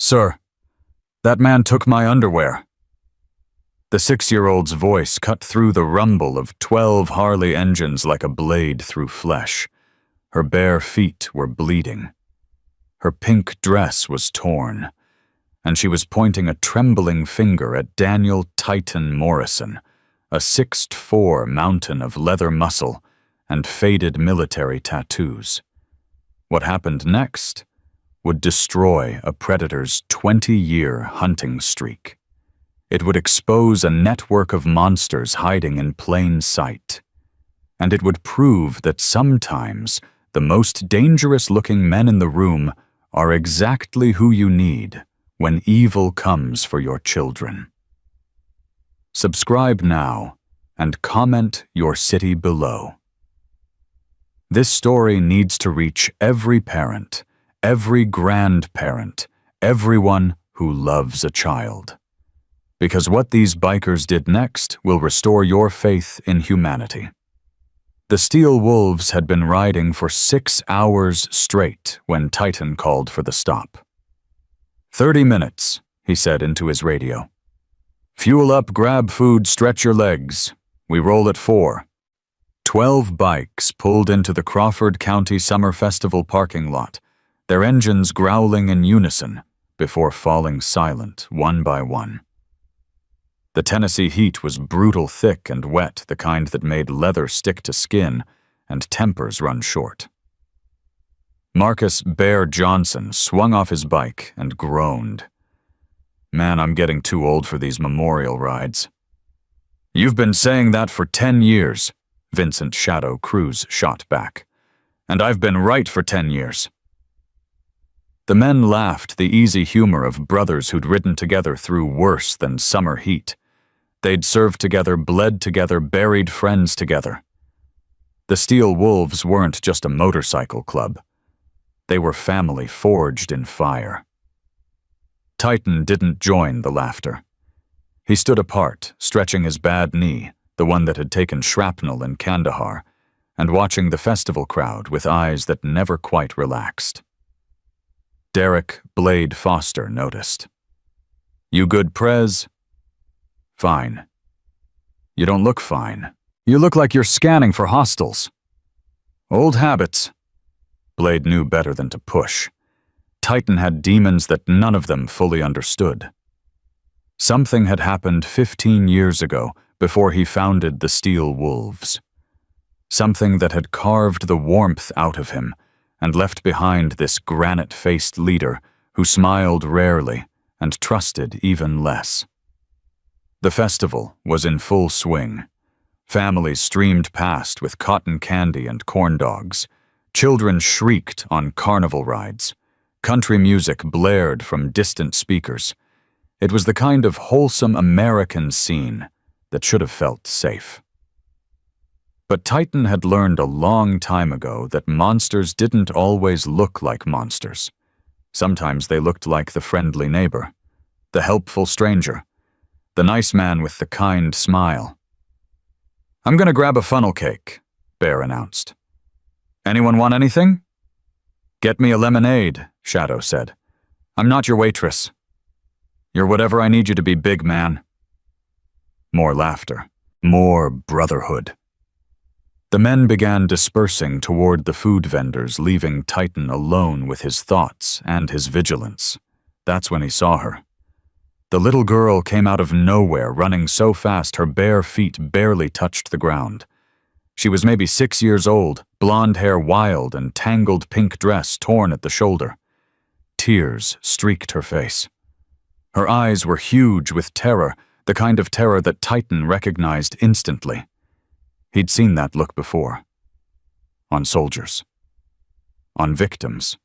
"Sir, that man took my underwear." The 6-year-old's voice cut through the rumble of 12 Harley engines like a blade through flesh. Her bare feet were bleeding. Her pink dress was torn, and she was pointing a trembling finger at Daniel Titan Morrison, a 6'4" mountain of leather muscle and faded military tattoos. What happened next would destroy a predator's 20-year hunting streak. It would expose a network of monsters hiding in plain sight. And it would prove that sometimes the most dangerous-looking men in the room are exactly who you need when evil comes for your children. Subscribe now and comment your city below. This story needs to reach every parent, every grandparent, everyone who loves a child. Because what these bikers did next will restore your faith in humanity. The Steel Wolves had been riding for 6 hours straight when Titan called for the stop. 30 minutes, he said into his radio. Fuel up, grab food, stretch your legs. We roll at 4. 12 bikes pulled into the Crawford County Summer Festival parking lot, their engines growling in unison before falling silent one by one. The Tennessee heat was brutal, thick and wet, the kind that made leather stick to skin and tempers run short. Marcus Bear Johnson swung off his bike and groaned. Man, I'm getting too old for these memorial rides. You've been saying that for 10 years, Vincent Shadow Cruz shot back. And I've been right for 10 years. The men laughed the easy humor of brothers who'd ridden together through worse than summer heat. They'd served together, bled together, buried friends together. The Steel Wolves weren't just a motorcycle club. They were family forged in fire. Titan didn't join the laughter. He stood apart, stretching his bad knee, the one that had taken shrapnel in Kandahar, and watching the festival crowd with eyes that never quite relaxed. Derek Blade Foster noticed. You good, Prez? Fine. You don't look fine. You look like you're scanning for hostiles. Old habits. Blade knew better than to push. Titan had demons that none of them fully understood. Something had happened 15 years ago before he founded the Steel Wolves. Something that had carved the warmth out of him and left behind this granite-faced leader who smiled rarely and trusted even less. The festival was in full swing. Families streamed past with cotton candy and corn dogs. Children shrieked on carnival rides. Country music blared from distant speakers. It was the kind of wholesome American scene that should have felt safe. But Titan had learned a long time ago that monsters didn't always look like monsters. Sometimes they looked like the friendly neighbor, the helpful stranger, the nice man with the kind smile. I'm gonna grab a funnel cake, Bear announced. Anyone want anything? Get me a lemonade, Shadow said. I'm not your waitress. You're whatever I need you to be, big man. More laughter. More brotherhood. The men began dispersing toward the food vendors, leaving Titan alone with his thoughts and his vigilance. That's when he saw her. The little girl came out of nowhere, running so fast her bare feet barely touched the ground. She was maybe 6 years old, blonde hair wild and tangled pink dress torn at the shoulder. Tears streaked her face. Her eyes were huge with terror, the kind of terror that Titan recognized instantly. He'd seen that look before. On soldiers. On victims.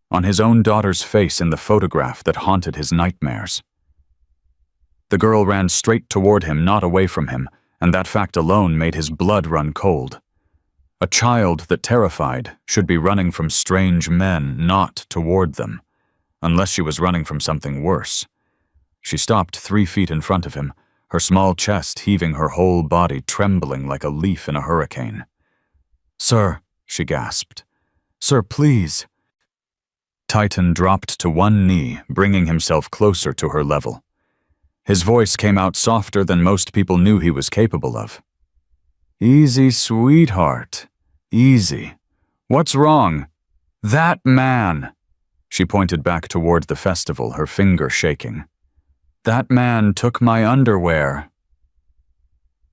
On his own daughter's face in the photograph that haunted his nightmares. The girl ran straight toward him, not away from him, and that fact alone made his blood run cold. A child that terrified should be running from strange men, not toward them, unless she was running from something worse. She stopped 3 feet in front of him, her small chest heaving, her whole body trembling like a leaf in a hurricane. "Sir," she gasped. "Sir, please." Titan dropped to one knee, bringing himself closer to her level. His voice came out softer than most people knew he was capable of. "Easy, sweetheart. Easy. What's wrong?" "That man!" She pointed back toward the festival, her finger shaking. "That man took my underwear."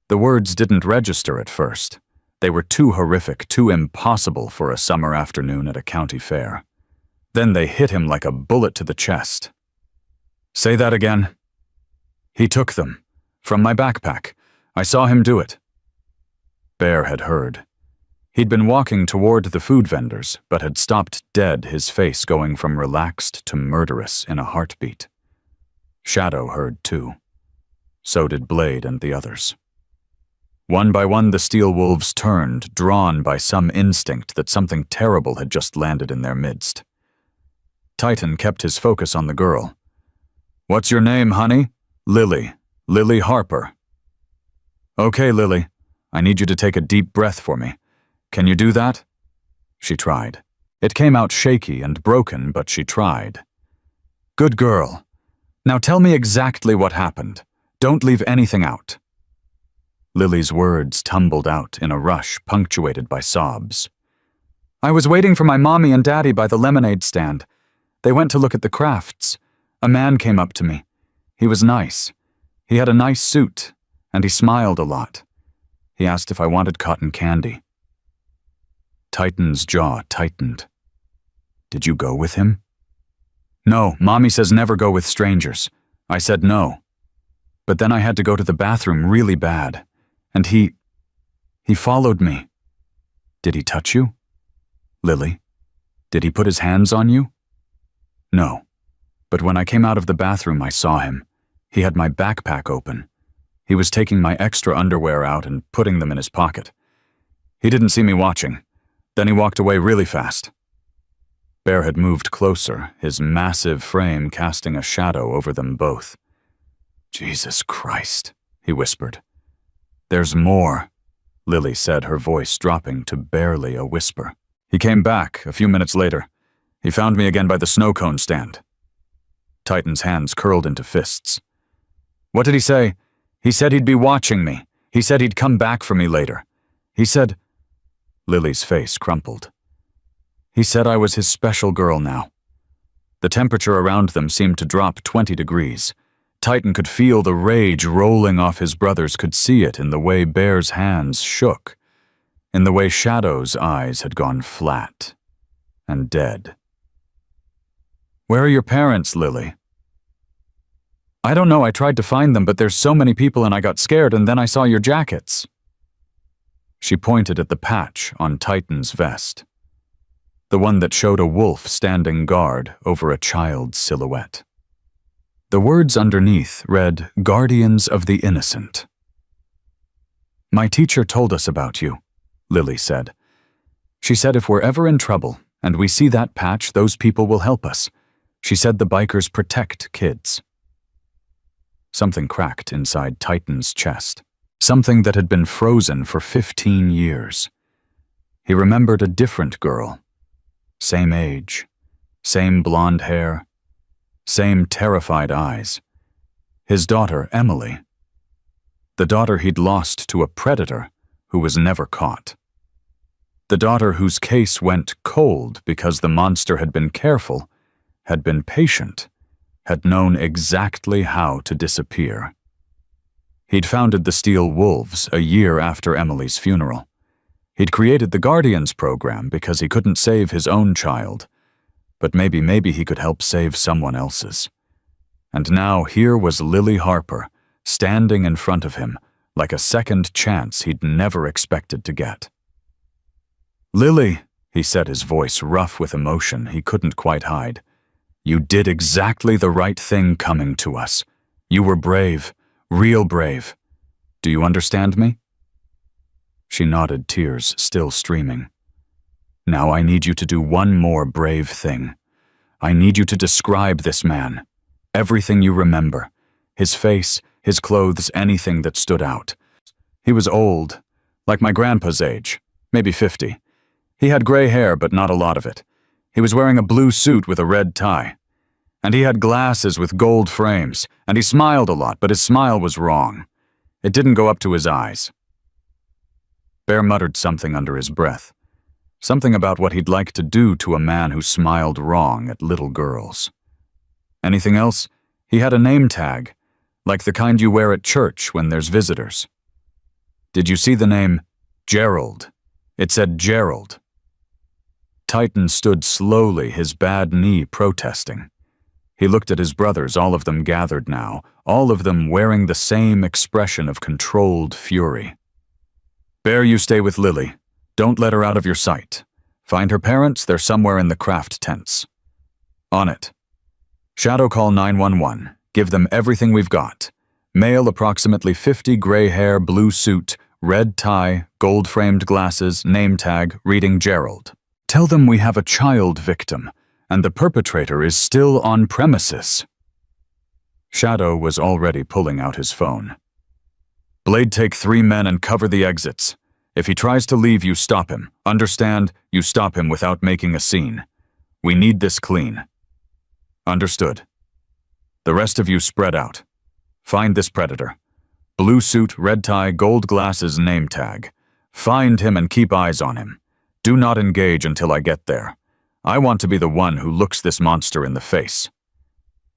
The words didn't register at first. They were too horrific, too impossible for a summer afternoon at a county fair. Then they hit him like a bullet to the chest. "Say that again." "He took them. From my backpack. I saw him do it." Bear had heard. He'd been walking toward the food vendors, but had stopped dead, his face going from relaxed to murderous in a heartbeat. Shadow heard too. So did Blade and the others. One by one the steel wolves turned, drawn by some instinct that something terrible had just landed in their midst. Titan kept his focus on the girl. "What's your name, honey?" "Lily. Lily Harper." "Okay, Lily. I need you to take a deep breath for me. Can you do that?" She tried. It came out shaky and broken, but she tried. "Good girl. Now tell me exactly what happened. Don't leave anything out." Lily's words tumbled out in a rush punctuated by sobs. "I was waiting for my mommy and daddy by the lemonade stand. They went to look at the crafts. A man came up to me. He was nice. He had a nice suit, and he smiled a lot. He asked if I wanted cotton candy." Titan's jaw tightened. "Did you go with him?" "No, Mommy says never go with strangers." I said no. But then I had to go to the bathroom really bad, and he followed me." "Did he touch you?" "Lily, did he put his hands on you?" "No, but when I came out of the bathroom I saw him. He had my backpack open. He was taking my extra underwear out and putting them in his pocket. He didn't see me watching. Then he walked away really fast." Bear had moved closer, his massive frame casting a shadow over them both. "Jesus Christ," he whispered. "There's more," Lily said, her voice dropping to barely a whisper. "He came back a few minutes later. He found me again by the snow cone stand." Titan's hands curled into fists. "What did he say?" "He said he'd be watching me. He said he'd come back for me later. He said—" Lily's face crumpled. "He said I was his special girl now." The temperature around them seemed to drop 20 degrees. Titan could feel the rage rolling off his brothers, could see it in the way Bear's hands shook, in the way Shadow's eyes had gone flat and dead. "Where are your parents, Lily?" "I don't know, I tried to find them, but there's so many people and I got scared, and then I saw your jackets." She pointed at the patch on Titan's vest, the one that showed a wolf standing guard over a child's silhouette. The words underneath read, "Guardians of the Innocent." "My teacher told us about you," Lily said. "She said if we're ever in trouble and we see that patch, those people will help us. She said the bikers protect kids." Something cracked inside Titan's chest, something that had been frozen for 15 years. He remembered a different girl. Same age, same blonde hair, same terrified eyes. His daughter, Emily. The daughter he'd lost to a predator who was never caught. The daughter whose case went cold because the monster had been careful, had been patient, had known exactly how to disappear. He'd founded the Steel Wolves a year after Emily's funeral. He'd created the Guardians program because he couldn't save his own child, but maybe he could help save someone else's. And now here was Lily Harper, standing in front of him, like a second chance he'd never expected to get. "Lily," he said, his voice rough with emotion he couldn't quite hide, "you did exactly the right thing coming to us. You were brave, real brave. Do you understand me?" She nodded, tears still streaming. "Now I need you to do one more brave thing. I need you to describe this man. Everything you remember. His face, his clothes, anything that stood out. He was old, like my grandpa's age, maybe 50. He had gray hair, but not a lot of it. He was wearing a blue suit with a red tie. And he had glasses with gold frames, and he smiled a lot, but his smile was wrong. It didn't go up to his eyes. Bear muttered something under his breath. Something about what he'd like to do to a man who smiled wrong at little girls. Anything else? He had a name tag, like the kind you wear at church when there's visitors. Did you see the name Gerald? It said Gerald. Titan stood slowly, his bad knee protesting. He looked at his brothers, all of them gathered now, all of them wearing the same expression of controlled fury. Bear, you stay with Lily. Don't let her out of your sight. Find her parents, they're somewhere in the craft tents. On it. Shadow, call 911. Give them everything we've got. Male, approximately 50, gray hair, blue suit, red tie, gold-framed glasses, name tag, reading Gerald. Tell them we have a child victim, and the perpetrator is still on premises. Shadow was already pulling out his phone. Blade, take 3 men and cover the exits. If he tries to leave, you stop him. Understand? You stop him without making a scene. We need this clean. Understood. The rest of you spread out. Find this predator. Blue suit, red tie, gold glasses, name tag. Find him and keep eyes on him. Do not engage until I get there. I want to be the one who looks this monster in the face.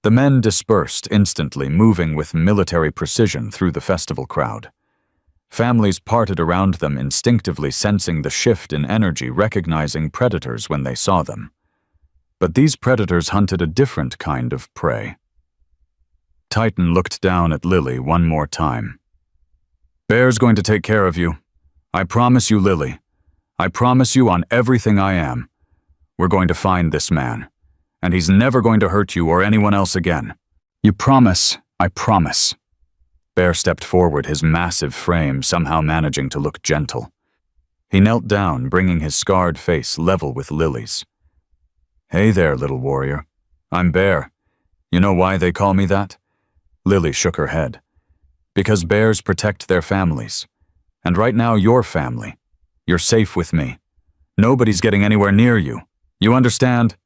The men dispersed instantly, moving with military precision through the festival crowd. Families parted around them, instinctively sensing the shift in energy, recognizing predators when they saw them. But these predators hunted a different kind of prey. Titan looked down at Lily one more time. Bear's going to take care of you. I promise you, Lily. I promise you on everything I am. We're going to find this man, and he's never going to hurt you or anyone else again. You promise, I promise. Bear stepped forward, his massive frame somehow managing to look gentle. He knelt down, bringing his scarred face level with Lily's. Hey there, little warrior. I'm Bear. You know why they call me that? Lily shook her head. Because bears protect their families. And right now, your family. You're safe with me. Nobody's getting anywhere near you. You understand?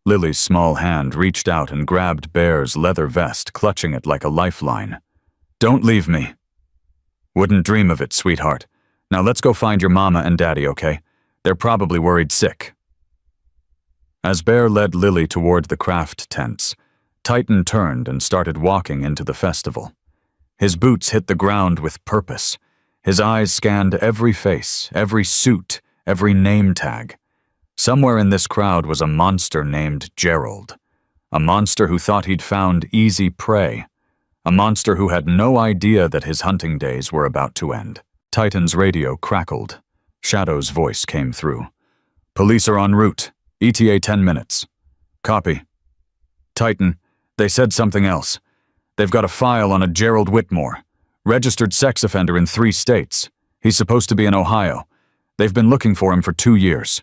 Lily's small hand reached out and grabbed Bear's leather vest, clutching it like a lifeline. Don't leave me. Wouldn't dream of it, sweetheart. Now let's go find your mama and daddy, okay? They're probably worried sick. As Bear led Lily toward the craft tents, Titan turned and started walking into the festival. His boots hit the ground with purpose. His eyes scanned every face, every suit, every name tag. Somewhere in this crowd was a monster named Gerald. A monster who thought he'd found easy prey. A monster who had no idea that his hunting days were about to end. Titan's radio crackled. Shadow's voice came through. Police are en route. ETA 10 minutes. Copy. Titan, they said something else. They've got a file on a Gerald Whitmore. Registered sex offender in 3 states. He's supposed to be in Ohio. They've been looking for him for 2 years.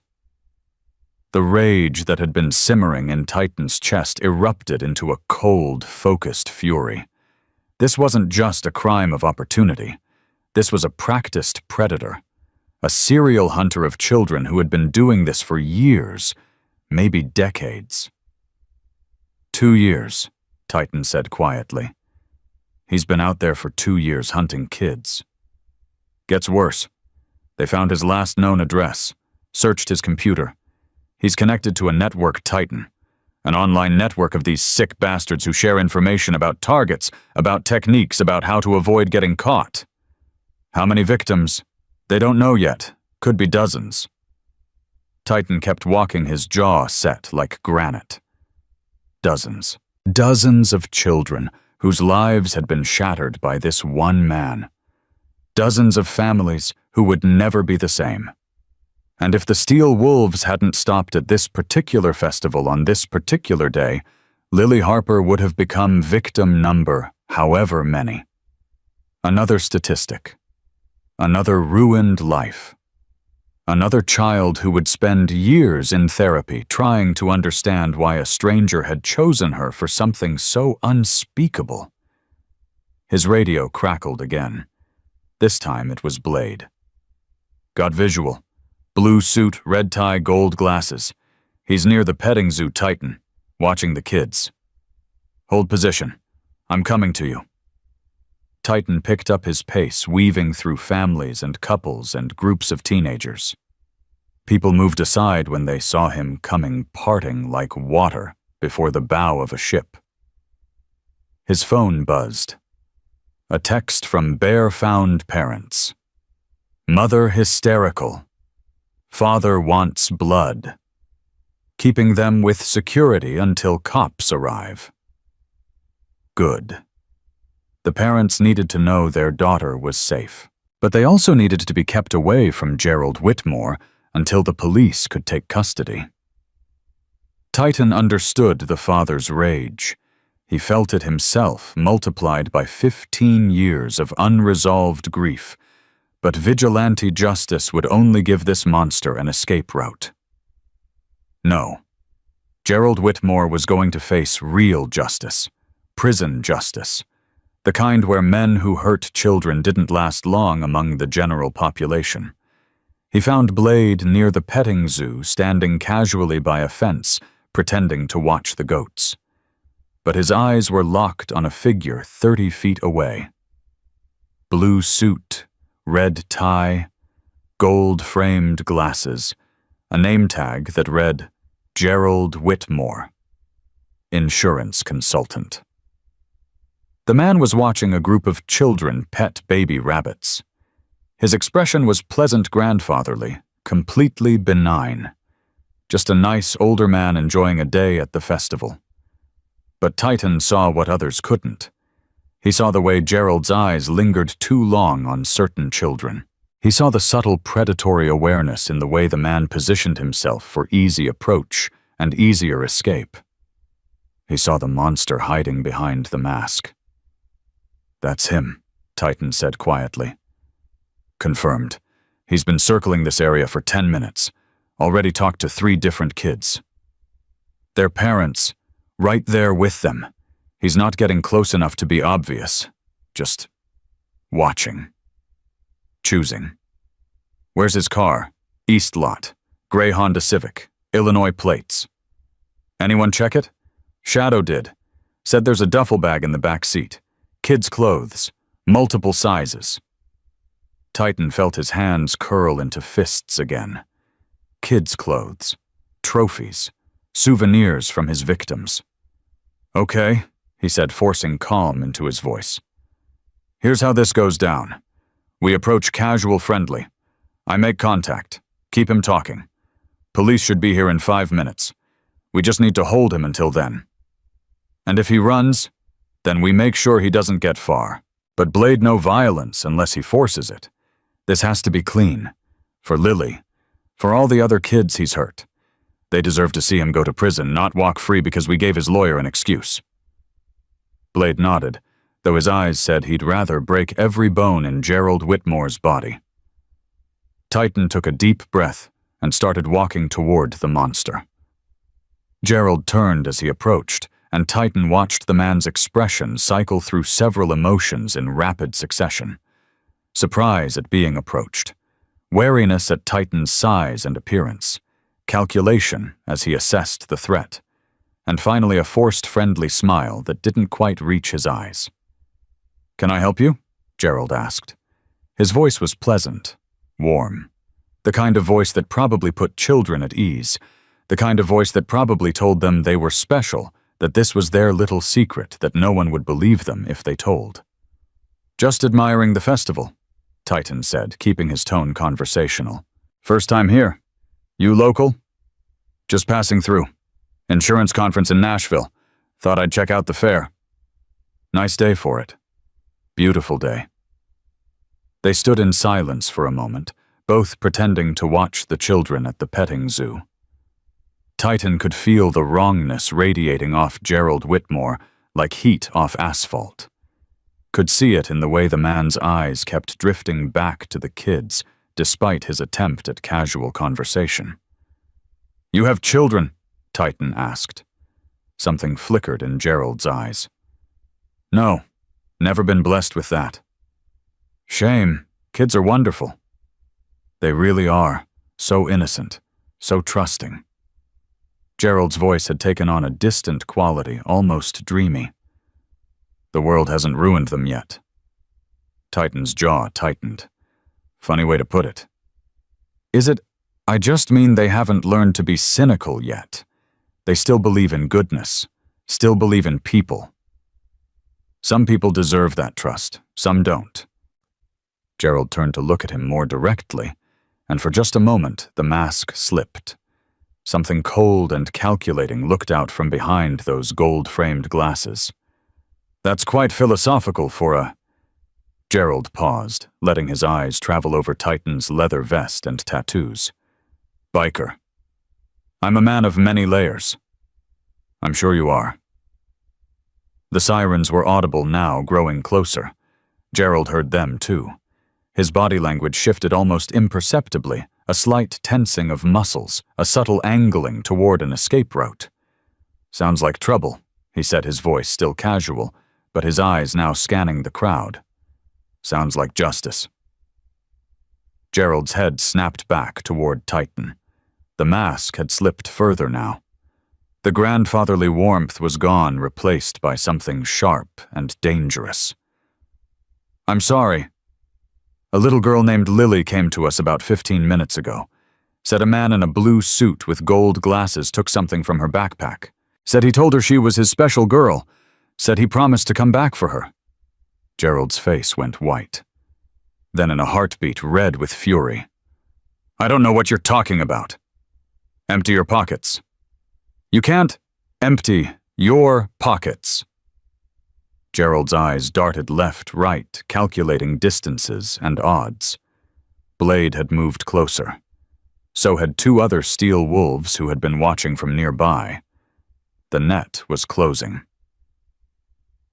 The rage that had been simmering in Titan's chest erupted into a cold, focused fury. This wasn't just a crime of opportunity. This was a practiced predator. A serial hunter of children who had been doing this for years, maybe decades. 2 years, Titan said quietly. He's been out there for 2 years hunting kids. Gets worse. They found his last known address, searched his computer. He's connected to a network, Titan. An online network of these sick bastards who share information about targets, about techniques, about how to avoid getting caught. How many victims? They don't know yet. Could be dozens. Titan kept walking, his jaw set like granite. Dozens. Dozens of children whose lives had been shattered by this one man. Dozens of families who would never be the same. And if the Steel Wolves hadn't stopped at this particular festival on this particular day, Lily Harper would have become victim number however many. Another statistic. Another ruined life. Another child who would spend years in therapy trying to understand why a stranger had chosen her for something so unspeakable. His radio crackled again. This time it was Blade. Got visual. Blue suit, red tie, gold glasses. He's near the petting zoo, Titan, watching the kids. Hold position. I'm coming to you. Titan picked up his pace, weaving through families and couples and groups of teenagers. People moved aside when they saw him coming, parting like water before the bow of a ship. His phone buzzed. A text from Bear-found parents. Mother hysterical. Father wants blood. Keeping them with security until cops arrive. Good. The parents needed to know their daughter was safe, but they also needed to be kept away from Gerald Whitmore until the police could take custody. Titan understood the father's rage. He felt it himself, multiplied by 15 years of unresolved grief, but vigilante justice would only give this monster an escape route. No. Gerald Whitmore was going to face real justice, prison justice, the kind where men who hurt children didn't last long among the general population. He found Blade near the petting zoo, standing casually by a fence, pretending to watch the goats. But his eyes were locked on a figure 30 feet away. Blue suit, red tie, gold-framed glasses, a name tag that read, Gerald Whitmore, insurance consultant. The man was watching a group of children pet baby rabbits. His expression was pleasant grandfatherly, completely benign. Just a nice older man enjoying a day at the festival. But Titan saw what others couldn't. He saw the way Gerald's eyes lingered too long on certain children. He saw the subtle predatory awareness in the way the man positioned himself for easy approach and easier escape. He saw the monster hiding behind the mask. That's him, Titan said quietly. Confirmed. He's been circling this area for 10 minutes. Already talked to 3 different kids. Their parents, right there with them. He's not getting close enough to be obvious. Just watching. Choosing. Where's his car? East lot. Gray Honda Civic. Illinois plates. Anyone check it? Shadow did. Said there's a duffel bag in the back seat. Kids' clothes. Multiple sizes. Titan felt his hands curl into fists again. Kids' clothes. Trophies. Souvenirs from his victims. Okay, he said, forcing calm into his voice. Here's how this goes down. We approach casual friendly. I make contact. Keep him talking. Police should be here in 5 minutes. We just need to hold him until then. And if he runs, then we make sure he doesn't get far. But Blade no violence unless he forces it. This has to be clean. For Lily. For all the other kids he's hurt. They deserve to see him go to prison, not walk free because we gave his lawyer an excuse. Blade nodded, though his eyes said he'd rather break every bone in Gerald Whitmore's body. Titan took a deep breath and started walking toward the monster. Gerald turned as he approached, and Titan watched the man's expression cycle through several emotions in rapid succession. Surprise at being approached, wariness at Titan's size and appearance, calculation as he assessed the threat, and finally a forced friendly smile that didn't quite reach his eyes. "Can I help you?" Gerald asked. His voice was pleasant, warm, the kind of voice that probably put children at ease, the kind of voice that probably told them they were special, that this was their little secret that no one would believe them if they told. "Just admiring the festival," Titan said, keeping his tone conversational. "First time here. You local?" "Just passing through. Insurance conference in Nashville. Thought I'd check out the fair." "Nice day for it." "Beautiful day." They stood in silence for a moment, both pretending to watch the children at the petting zoo. Titan could feel the wrongness radiating off Gerald Whitmore like heat off asphalt. Could see it in the way the man's eyes kept drifting back to the kids, despite his attempt at casual conversation. "You have children?" Titan asked. Something flickered in Gerald's eyes. "No, never been blessed with that." "Shame. Kids are wonderful." "They really are. So innocent. So trusting." Gerald's voice had taken on a distant quality, almost dreamy. The world hasn't ruined them yet. Titan's jaw tightened. Funny way to put it. Is it? I just mean they haven't learned to be cynical yet. They still believe in goodness, still believe in people. Some people deserve that trust, some don't. Gerald turned to look at him more directly, and for just a moment the mask slipped. Something cold and calculating looked out from behind those gold-framed glasses. That's quite philosophical for a... Gerald paused, letting his eyes travel over Titan's leather vest and tattoos. Biker. I'm a man of many layers. I'm sure you are. The sirens were audible now, growing closer. Gerald heard them too. His body language shifted almost imperceptibly, a slight tensing of muscles, a subtle angling toward an escape route. Sounds like trouble, he said, his voice still casual, but his eyes now scanning the crowd. Sounds like justice. Gerald's head snapped back toward Titan. The mask had slipped further now. The grandfatherly warmth was gone, replaced by something sharp and dangerous. I'm sorry. A little girl named Lily came to us about 15 minutes ago. Said a man in a blue suit with gold glasses took something from her backpack. Said he told her she was his special girl. Said he promised to come back for her. Gerald's face went white. Then in a heartbeat, red with fury. I don't know what you're talking about. Empty your pockets. You can't empty your pockets. Gerald's eyes darted left, right, calculating distances and odds. Blade had moved closer. So had two other steel wolves who had been watching from nearby. The net was closing.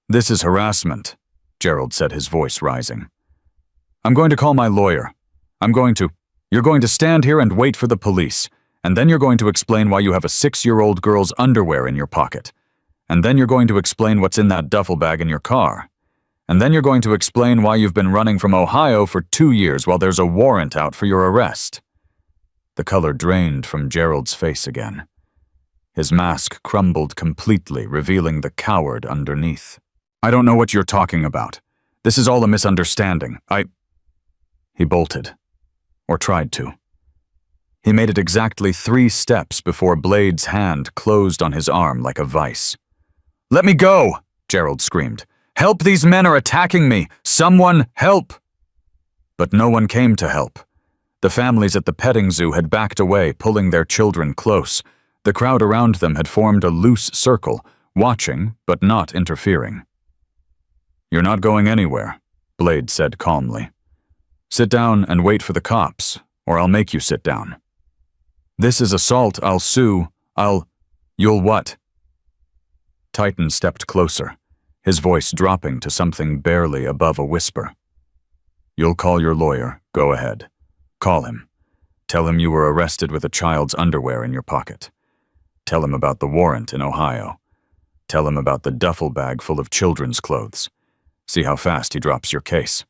This is harassment, Gerald said, his voice rising. I'm going to call my lawyer. You're going to stand here and wait for the police, and then you're going to explain why you have a 6-year-old girl's underwear in your pocket. And then you're going to explain what's in that duffel bag in your car. And then you're going to explain why you've been running from Ohio for 2 years while there's a warrant out for your arrest. The color drained from Gerald's face again. His mask crumbled completely, revealing the coward underneath. I don't know what you're talking about. This is all a misunderstanding. He bolted. Or tried to. He made it exactly 3 steps before Blade's hand closed on his arm like a vice. Let me go, Gerald screamed. Help, these men are attacking me. Someone help. But no one came to help. The families at the petting zoo had backed away, pulling their children close. The crowd around them had formed a loose circle, watching but not interfering. You're not going anywhere, Blade said calmly. Sit down and wait for the cops, or I'll make you sit down. This is assault, I'll sue, You'll what? Titan stepped closer, his voice dropping to something barely above a whisper. You'll call your lawyer, go ahead. Call him. Tell him you were arrested with a child's underwear in your pocket. Tell him about the warrant in Ohio. Tell him about the duffel bag full of children's clothes. See how fast he drops your case.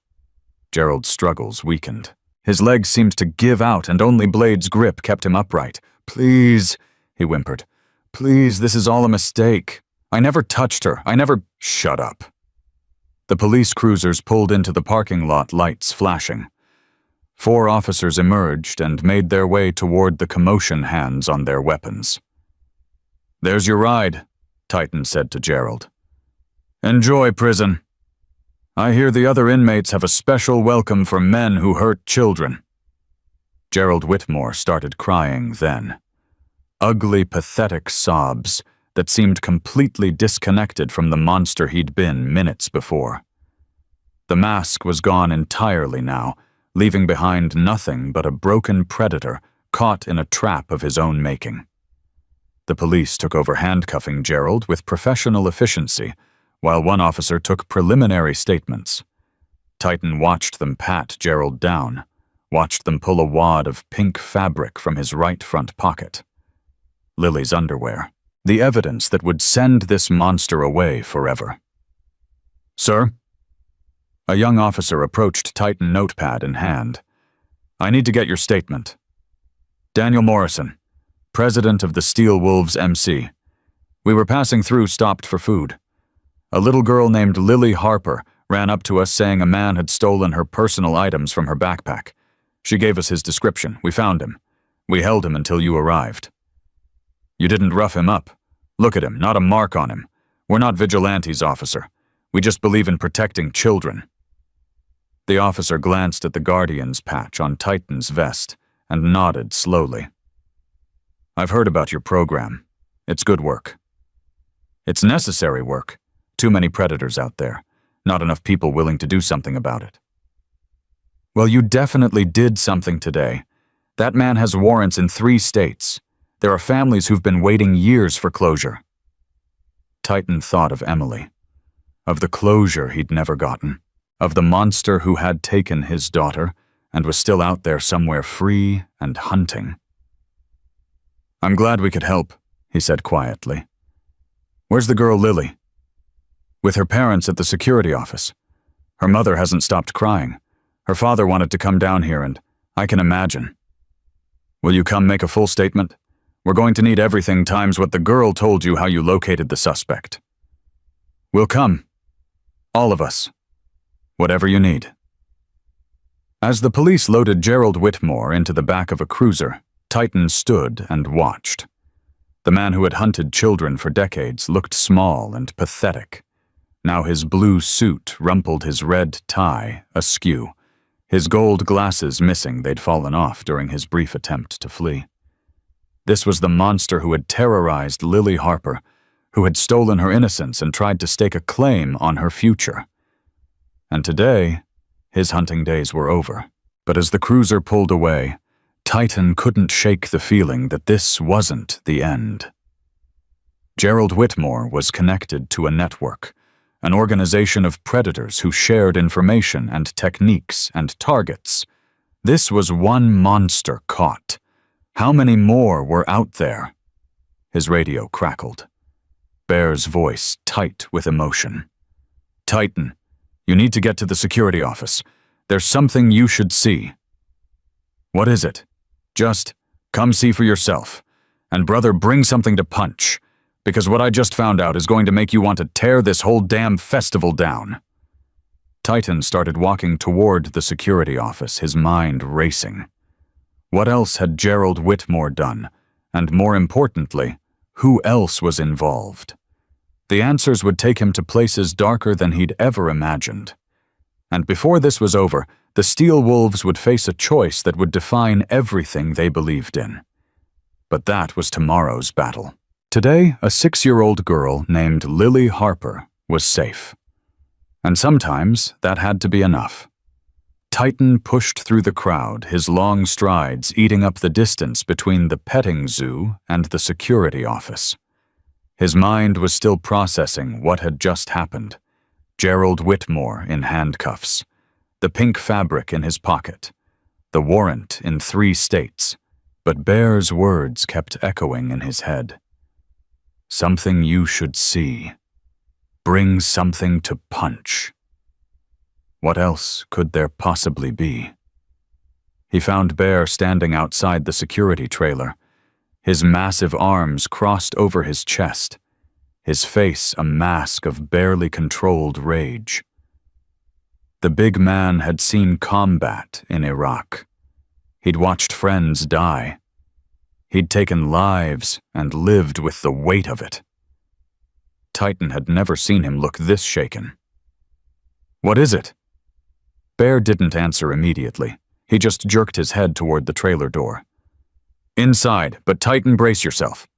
Gerald's struggles weakened. His legs seemed to give out, and only Blade's grip kept him upright. Please, he whimpered. Please, this is all a mistake. I never touched her. Shut up. The police cruisers pulled into the parking lot, lights flashing. 4 officers emerged and made their way toward the commotion, hands on their weapons. There's your ride, Titan said to Gerald. Enjoy prison. I hear the other inmates have a special welcome for men who hurt children. Gerald Whitmore started crying then. Ugly, pathetic sobs that seemed completely disconnected from the monster he'd been minutes before. The mask was gone entirely now, leaving behind nothing but a broken predator caught in a trap of his own making. The police took over handcuffing Gerald with professional efficiency, while one officer took preliminary statements. Titan watched them pat Gerald down, watched them pull a wad of pink fabric from his right front pocket. Lily's underwear, the evidence that would send this monster away forever. Sir? A young officer approached Titan, notepad in hand. I need to get your statement. Daniel Morrison, president of the Steel Wolves MC. We were passing through, stopped for food. A little girl named Lily Harper ran up to us saying a man had stolen her personal items from her backpack. She gave us his description. We found him. We held him until you arrived. You didn't rough him up. Look at him, not a mark on him. We're not vigilantes, officer. We just believe in protecting children. The officer glanced at the Guardian's patch on Titan's vest and nodded slowly. I've heard about your program. It's good work. It's necessary work. Too many predators out there. Not enough people willing to do something about it. Well, you definitely did something today. That man has warrants in 3 states. There are families who've been waiting years for closure. Titan thought of Emily, of the closure he'd never gotten, of the monster who had taken his daughter and was still out there somewhere free and hunting. I'm glad we could help, he said quietly. Where's the girl Lily? With her parents at the security office. Her mother hasn't stopped crying. Her father wanted to come down here, and I can imagine. Will you come make a full statement? We're going to need everything times what the girl told you how you located the suspect. We'll come. All of us. Whatever you need. As the police loaded Gerald Whitmore into the back of a cruiser, Titan stood and watched. The man who had hunted children for decades looked small and pathetic. Now his blue suit rumpled his red tie askew. His gold glasses missing, they'd fallen off during his brief attempt to flee. This was the monster who had terrorized Lily Harper, who had stolen her innocence and tried to stake a claim on her future. And today, his hunting days were over. But as the cruiser pulled away, Titan couldn't shake the feeling that this wasn't the end. Gerald Whitmore was connected to a network, an organization of predators who shared information and techniques and targets. This was one monster caught. How many more were out there? His radio crackled. Bear's voice tight with emotion. Titan, you need to get to the security office. There's something you should see. What is it? Just come see for yourself. And brother, bring something to punch. Because what I just found out is going to make you want to tear this whole damn festival down. Titan started walking toward the security office, his mind racing. What else had Gerald Whitmore done? And more importantly, who else was involved? The answers would take him to places darker than he'd ever imagined. And before this was over, the Steel Wolves would face a choice that would define everything they believed in. But that was tomorrow's battle. Today, a 6-year-old girl named Lily Harper was safe. And sometimes that had to be enough. Titan pushed through the crowd, his long strides eating up the distance between the petting zoo and the security office. His mind was still processing what had just happened. Gerald Whitmore in handcuffs, the pink fabric in his pocket, the warrant in 3 states, but Bear's words kept echoing in his head. Something you should see. Bring something to punch. What else could there possibly be? He found Bear standing outside the security trailer, his massive arms crossed over his chest, his face a mask of barely controlled rage. The big man had seen combat in Iraq. He'd watched friends die. He'd taken lives and lived with the weight of it. Titan had never seen him look this shaken. What is it? Bear didn't answer immediately. He just jerked his head toward the trailer door. Inside, but Titan, brace yourself.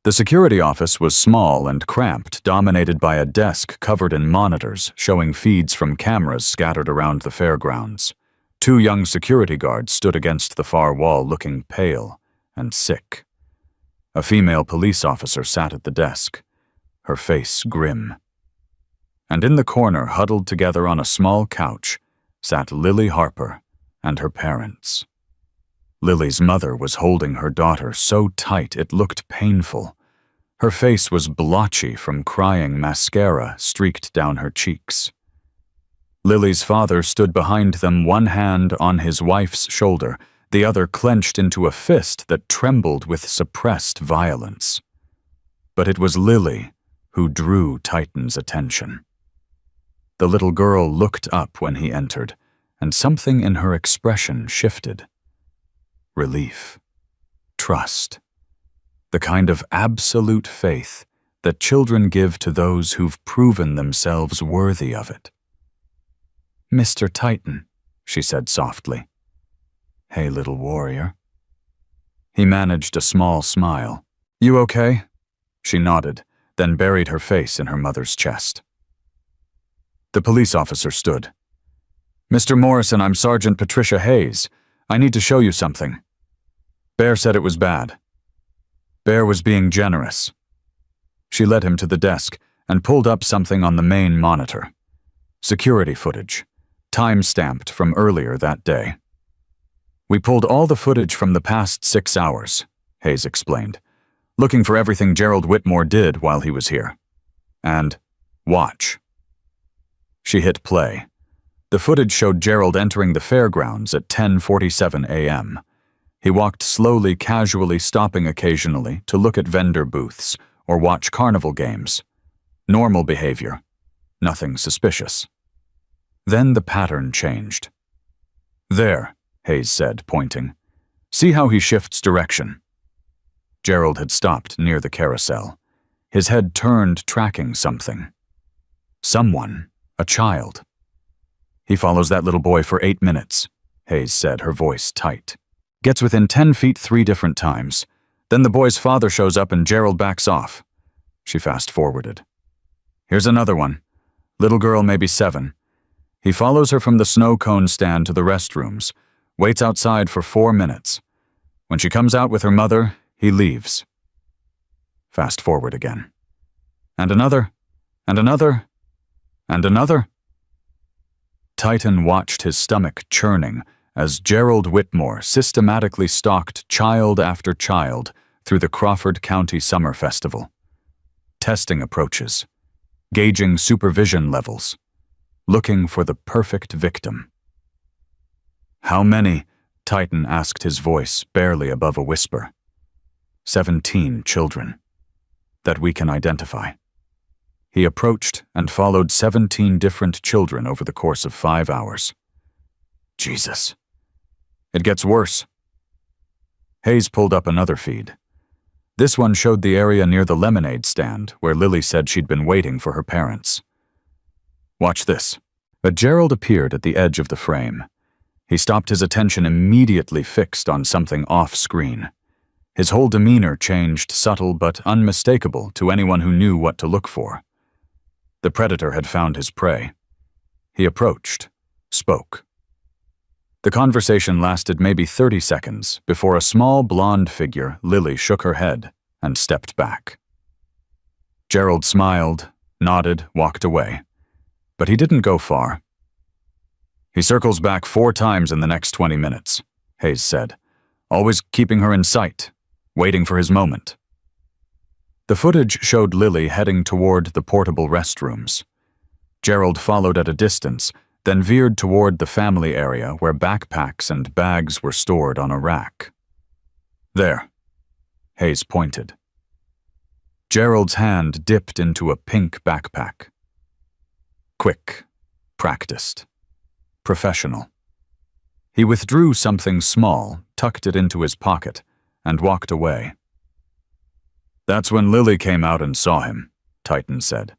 The security office was small and cramped, dominated by a desk covered in monitors showing feeds from cameras scattered around the fairgrounds. 2 young security guards stood against the far wall looking pale and sick. A female police officer sat at the desk, her face grim. And in the corner, huddled together on a small couch, sat Lily Harper and her parents. Lily's mother was holding her daughter so tight it looked painful. Her face was blotchy from crying, mascara streaked down her cheeks. Lily's father stood behind them, one hand on his wife's shoulder, The other clenched into a fist that trembled with suppressed violence. But it was Lily who drew Titan's attention. The little girl looked up when he entered, and something in her expression shifted. Relief. Trust. The kind of absolute faith that children give to those who've proven themselves worthy of it. "Mr. Titan," she said softly. "Hey, little warrior." He managed a small smile. "You okay?" She nodded, then buried her face in her mother's chest. The police officer stood. "Mr. Morrison, I'm Sergeant Patricia Hayes. I need to show you something." Bear said it was bad. Bear was being generous. She led him to the desk and pulled up something on the main monitor. Security footage, time-stamped from earlier that day. "We pulled all the footage from the past 6 hours," Hayes explained, "looking for everything Gerald Whitmore did while he was here. And watch." She hit play. The footage showed Gerald entering the fairgrounds at 10:47 a.m. He walked slowly, casually stopping occasionally to look at vendor booths or watch carnival games. Normal behavior. Nothing suspicious. Then the pattern changed. "There," Hayes said, pointing. "See how he shifts direction." Gerald had stopped near the carousel. His head turned, tracking something. Someone, a child. "He follows that little boy for 8 minutes, Hayes said, her voice tight. "Gets within 10 feet 3 different times. Then the boy's father shows up and Gerald backs off." She fast-forwarded. "Here's another one. Little girl, maybe 7. He follows her from the snow cone stand to the restrooms, waits outside for 4 minutes. When she comes out with her mother, he leaves." Fast forward again. "And another, and another, and another." Titan watched his stomach churning as Gerald Whitmore systematically stalked child after child through the Crawford County Summer Festival. Testing approaches, gauging supervision levels, looking for the perfect victim. "How many?" Titan asked, his voice barely above a whisper. 17 children. That we can identify." He approached and followed 17 different children over the course of 5 hours. "Jesus. It gets worse." Hayes pulled up another feed. This one showed the area near the lemonade stand where Lily said she'd been waiting for her parents. "Watch this." But Gerald appeared at the edge of the frame. He stopped, his attention immediately fixed on something off-screen. His whole demeanor changed, subtle but unmistakable to anyone who knew what to look for. The predator had found his prey. He approached, spoke. The conversation lasted maybe 30 seconds before a small blonde figure, Lily, shook her head and stepped back. Gerald smiled, nodded, walked away. But he didn't go far. "He circles back 4 times in the next 20 minutes, Hayes said, always keeping her in sight, waiting for his moment. The footage showed Lily heading toward the portable restrooms. Gerald followed at a distance, then veered toward the family area where backpacks and bags were stored on a rack. "There," Hayes pointed. Gerald's hand dipped into a pink backpack. Quick, practiced, professional. He withdrew something small, tucked it into his pocket, and walked away. "That's when Lily came out and saw him," Titan said.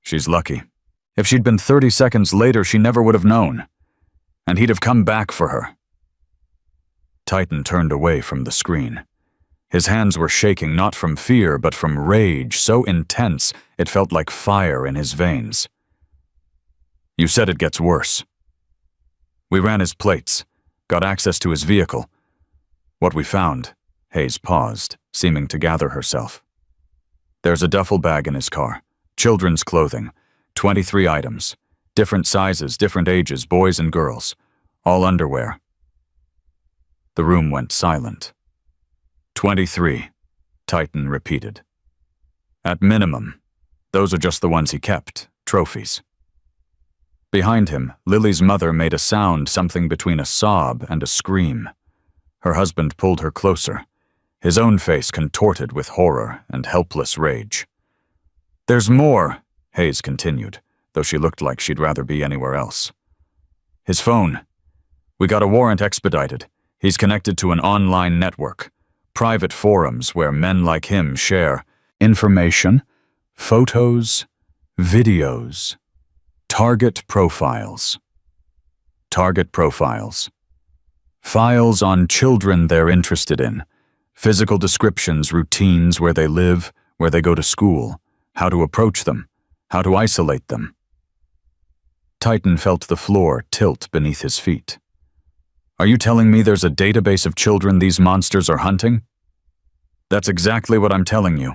"She's lucky. If she'd been 30 seconds later, she never would have known. And he'd have come back for her." Titan turned away from the screen. His hands were shaking not from fear, but from rage so intense it felt like fire in his veins. "You said it gets worse." "We ran his plates, got access to his vehicle. What we found," Hayes paused, seeming to gather herself. "There's a duffel bag in his car, children's clothing, 23 items, different sizes, different ages, boys and girls, all underwear." The room went silent. 23, Titan repeated. "At minimum, those are just the ones he kept, trophies." Behind him, Lily's mother made a sound, something between a sob and a scream. Her husband pulled her closer, his own face contorted with horror and helpless rage. "There's more," Hayes continued, though she looked like she'd rather be anywhere else. "His phone. We got a warrant expedited. He's connected to an online network, private forums where men like him share information, photos, videos, target profiles. Target profiles. Files on children they're interested in, physical descriptions, routines, where they live, where they go to school, how to approach them, how to isolate them." Titan felt the floor tilt beneath his feet. "Are you telling me there's a database of children these monsters are hunting?" "That's exactly what I'm telling you."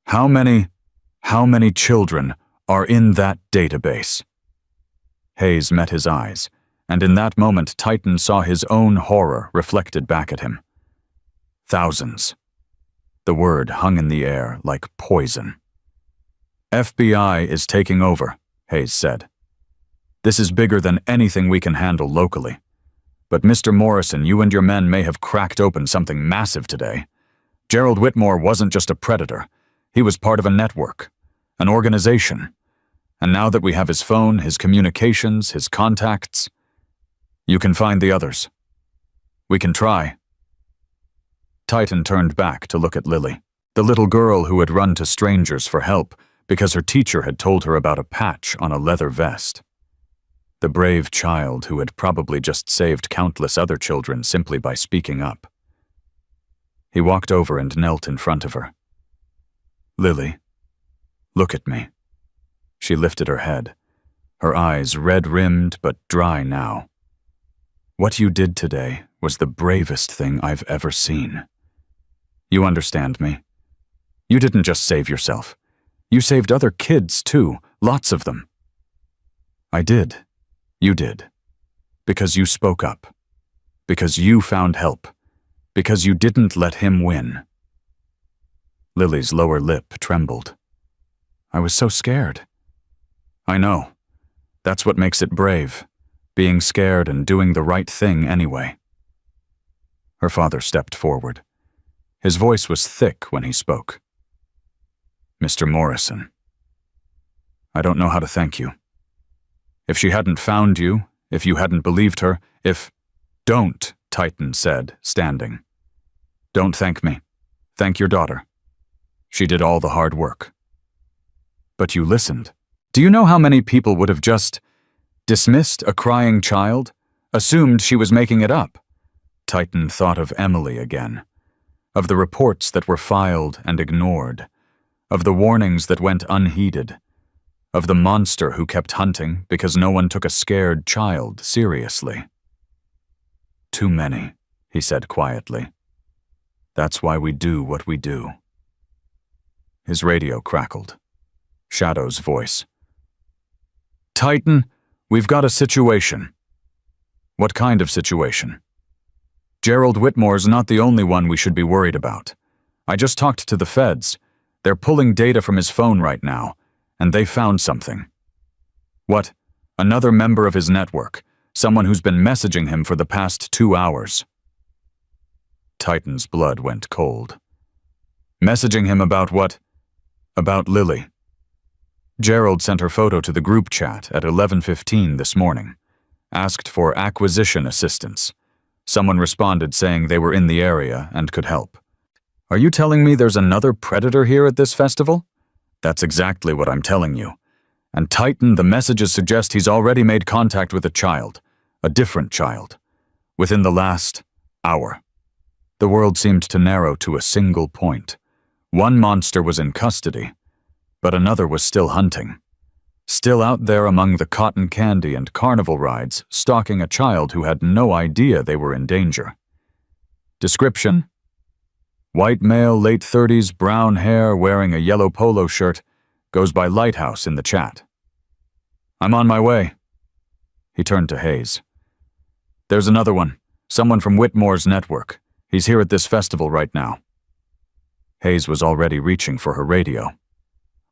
How many children are in that database?" Hayes met his eyes, and in that moment Titan saw his own horror reflected back at him. Thousands. The word hung in the air like poison. "FBI is taking over," Hayes said. "This is bigger than anything we can handle locally. But Mr. Morrison, you and your men may have cracked open something massive today. Gerald Whitmore wasn't just a predator. He was part of a network, an organization. And now that we have his phone, his communications, his contacts, you can find the others. We can try." Titan turned back to look at Lily, the little girl who had run to strangers for help because her teacher had told her about a patch on a leather vest. The brave child who had probably just saved countless other children simply by speaking up. He walked over and knelt in front of her. "Lily, look at me." She lifted her head, her eyes red-rimmed but dry now. "What you did today was the bravest thing I've ever seen. You understand me? You didn't just save yourself. You saved other kids, too, lots of them." "I did. You did. Because you spoke up. Because you found help. Because you didn't let him win." Lily's lower lip trembled. "I was so scared." "I know. That's what makes it brave, being scared and doing the right thing anyway." Her father stepped forward. His voice was thick when he spoke. "Mr. Morrison, I don't know how to thank you. If she hadn't found you, if you hadn't believed her, if—" "Don't," Titan said, standing. "Don't thank me. Thank your daughter. She did all the hard work." "But you listened. Do you know how many people would have just dismissed a crying child, assumed she was making it up?" Titan thought of Emily again, of the reports that were filed and ignored, of the warnings that went unheeded, of the monster who kept hunting because no one took a scared child seriously. "Too many," he said quietly. "That's why we do what we do." His radio crackled. Shadow's voice. "Titan, we've got a situation." "What kind of situation?" "Gerald Whitmore's not the only one we should be worried about. I just talked to the feds. They're pulling data from his phone right now, and they found something." "What? Another member of his network, someone who's been messaging him for the past 2 hours." Titan's blood went cold. "Messaging him about what?" "About Lily. Gerald sent her photo to the group chat at 11:15 this morning. Asked for acquisition assistance. Someone responded saying they were in the area and could help." "Are you telling me there's another predator here at this festival?" "That's exactly what I'm telling you. And Titan, the messages suggest he's already made contact with a child, a different child, within the last hour." The world seemed to narrow to a single point. One monster was in custody, but another was still hunting. Still out there among the cotton candy and carnival rides, stalking a child who had no idea they were in danger. Description: white male, late 30s, brown hair, wearing a yellow polo shirt, goes by Lighthouse in the chat. "I'm on my way." He turned to Hayes. "There's another one, someone from Whitmore's network. He's here at this festival right now." Hayes was already reaching for her radio.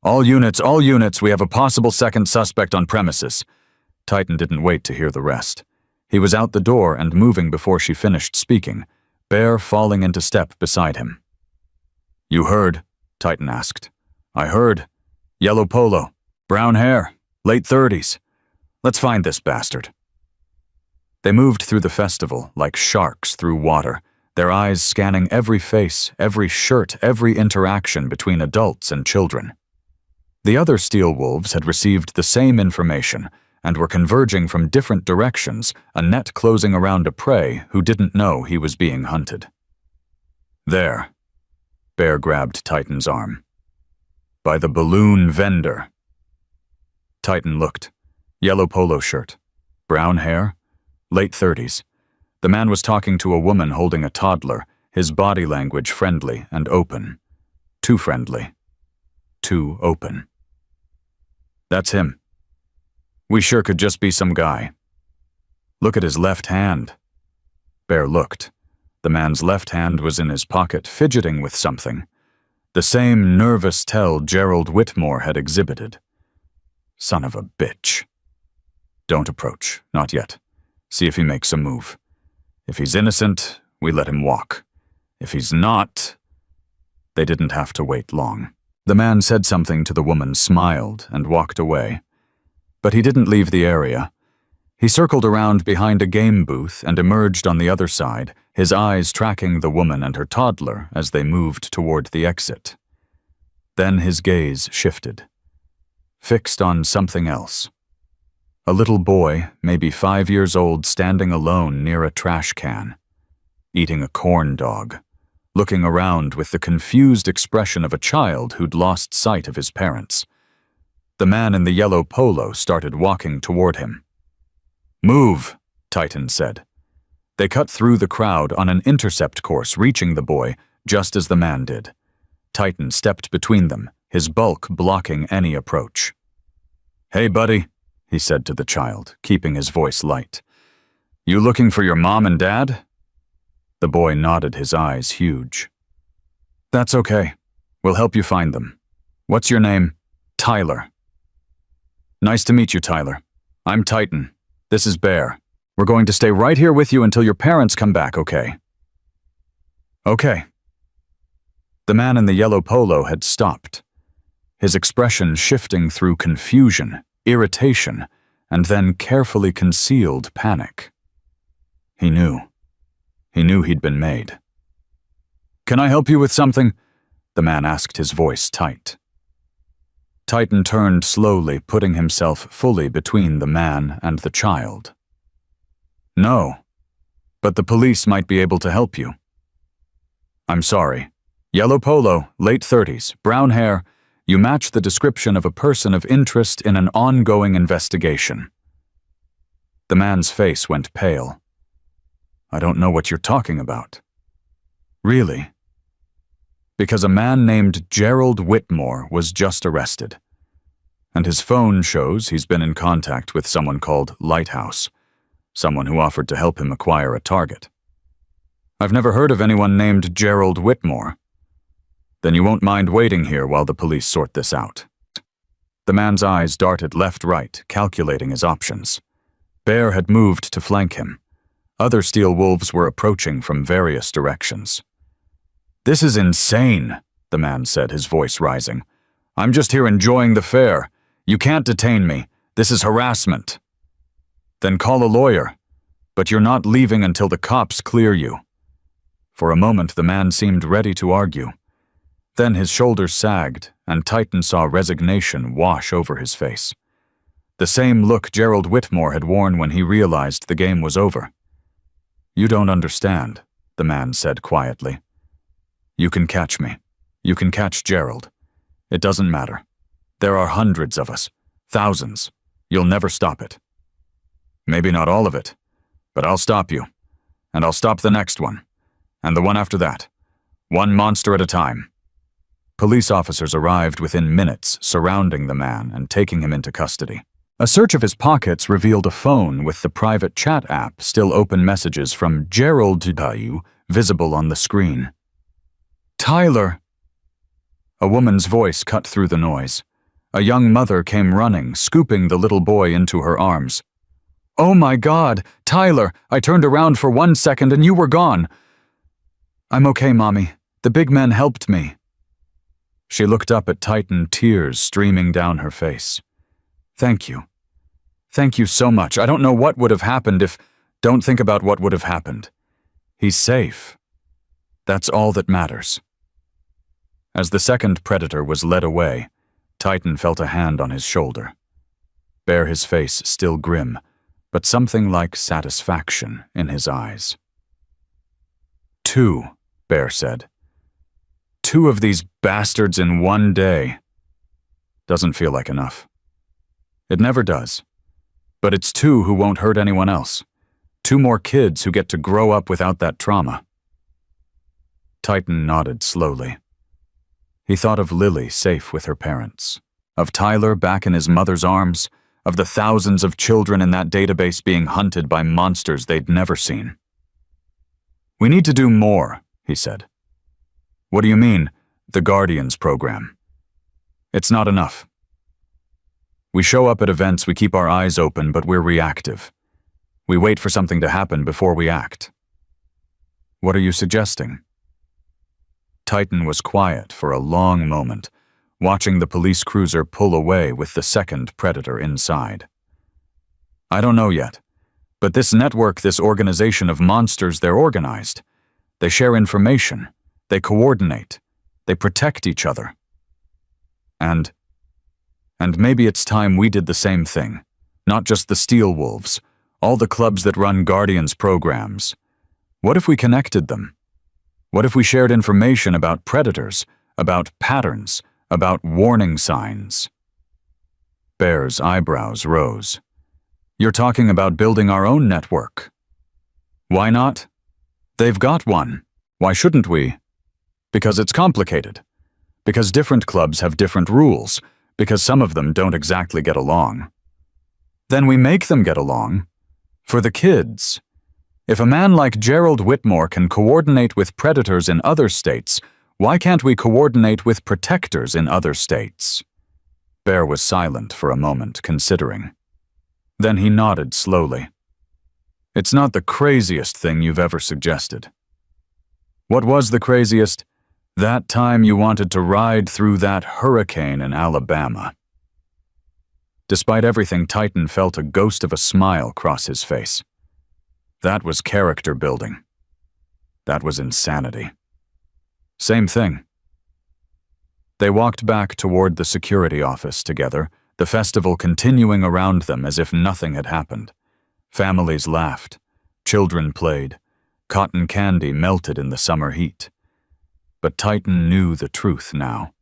All units, we have a possible second suspect on premises." Titan didn't wait to hear the rest. He was out the door and moving before she finished speaking, Bear falling into step beside him. "You heard?" Titan asked. "I heard. Yellow polo, brown hair, late 30s. Let's find this bastard." They moved through the festival like sharks through water, their eyes scanning every face, every shirt, every interaction between adults and children. The other steel wolves had received the same information and were converging from different directions, a net closing around a prey who didn't know he was being hunted. "There." Bear grabbed Titan's arm. "By the balloon vendor." Titan looked. Yellow polo shirt, brown hair, late 30s. The man was talking to a woman holding a toddler, his body language friendly and open. Too friendly. Too open. "That's him. We sure could just be some guy. Look at his left hand." Bear looked. The man's left hand was in his pocket, fidgeting with something. The same nervous tell Gerald Whitmore had exhibited. Son of a bitch. "Don't approach, not yet. See if he makes a move. If he's innocent, we let him walk. If he's not..." They didn't have to wait long. The man said something to the woman, smiled, and walked away. But he didn't leave the area. He circled around behind a game booth and emerged on the other side, his eyes tracking the woman and her toddler as they moved toward the exit. Then his gaze shifted, fixed on something else. A little boy, maybe 5 years old, standing alone near a trash can, eating a corn dog, looking around with the confused expression of a child who'd lost sight of his parents. The man in the yellow polo started walking toward him. "Move," Titan said. They cut through the crowd on an intercept course, reaching the boy just as the man did. Titan stepped between them, his bulk blocking any approach. "Hey, buddy," he said to the child, keeping his voice light. "You looking for your mom and dad?" The boy nodded, his eyes huge. "That's okay. We'll help you find them. What's your name?" "Tyler." "Nice to meet you, Tyler. I'm Titan. This is Bear. We're going to stay right here with you until your parents come back, okay?" "Okay." The man in the yellow polo had stopped, his expression shifting through confusion, irritation, and then carefully concealed panic. He knew. He knew he'd been made. "Can I help you with something?" the man asked, his voice tight. Titan turned slowly, putting himself fully between the man and the child. "No, but the police might be able to help you." "I'm sorry. Yellow polo, late 30s, brown hair. You match the description of a person of interest in an ongoing investigation." The man's face went pale. "I don't know what you're talking about." "Really?" "Because a man named Gerald Whitmore was just arrested. And his phone shows he's been in contact with someone called Lighthouse, someone who offered to help him acquire a target." "I've never heard of anyone named Gerald Whitmore." "Then you won't mind waiting here while the police sort this out." The man's eyes darted left-right, calculating his options. Bear had moved to flank him. Other steel wolves were approaching from various directions. "This is insane," the man said, his voice rising. "I'm just here enjoying the fair. You can't detain me. This is harassment." "Then call a lawyer. But you're not leaving until the cops clear you." For a moment, the man seemed ready to argue. Then his shoulders sagged, and Titan saw resignation wash over his face. The same look Gerald Whitmore had worn when he realized the game was over. "You don't understand," the man said quietly. "You can catch me. You can catch Gerald. It doesn't matter. There are hundreds of us. Thousands. You'll never stop it. Maybe not all of it, but I'll stop you. And I'll stop the next one. And the one after that. One monster at a time." Police officers arrived within minutes, surrounding the man and taking him into custody. A search of his pockets revealed a phone with the private chat app, still open messages from Gerald Dayu visible on the screen. "Tyler!" A woman's voice cut through the noise. A young mother came running, scooping the little boy into her arms. "Oh my God, Tyler, I turned around for 1 second and you were gone." "I'm okay, Mommy. The big men helped me." She looked up at Titan, tears streaming down her face. "Thank you. Thank you so much. I don't know what would have happened if... Don't think about what would have happened. He's safe. That's all that matters." As the second predator was led away, Titan felt a hand on his shoulder. Bear, his face still grim, but something like satisfaction in his eyes. "2, Bear said. 2 of these bastards in 1 day. Doesn't feel like enough. It never does. But it's 2 who won't hurt anyone else. 2 more kids who get to grow up without that trauma." Titan nodded slowly. He thought of Lily safe with her parents, of Tyler back in his mother's arms, of the thousands of children in that database being hunted by monsters they'd never seen. "We need to do more," he said. "What do you mean, the Guardians program?" "It's not enough. We show up at events, we keep our eyes open, but we're reactive. We wait for something to happen before we act." "What are you suggesting?" Titan was quiet for a long moment, watching the police cruiser pull away with the second predator inside. "I don't know yet, but this network, this organization of monsters, they're organized. They share information, they coordinate, they protect each other. And maybe it's time we did the same thing, not just the Steel Wolves, all the clubs that run Guardians programs. What if we connected them? What if we shared information about predators, about patterns, about warning signs?" Bear's eyebrows rose. "You're talking about building our own network." "Why not? They've got one. Why shouldn't we?" "Because it's complicated. Because different clubs have different rules. Because some of them don't exactly get along." "Then we make them get along. For the kids. If a man like Gerald Whitmore can coordinate with predators in other states, why can't we coordinate with protectors in other states?" Bear was silent for a moment, considering. Then he nodded slowly. "It's not the craziest thing you've ever suggested." "What was the craziest? That time you wanted to ride through that hurricane in Alabama." Despite everything, Titan felt a ghost of a smile cross his face. That was character building. That was insanity. Same thing. They walked back toward the security office together, the festival continuing around them as if nothing had happened. Families laughed. Children played. Cotton candy melted in the summer heat. But Titan knew the truth now.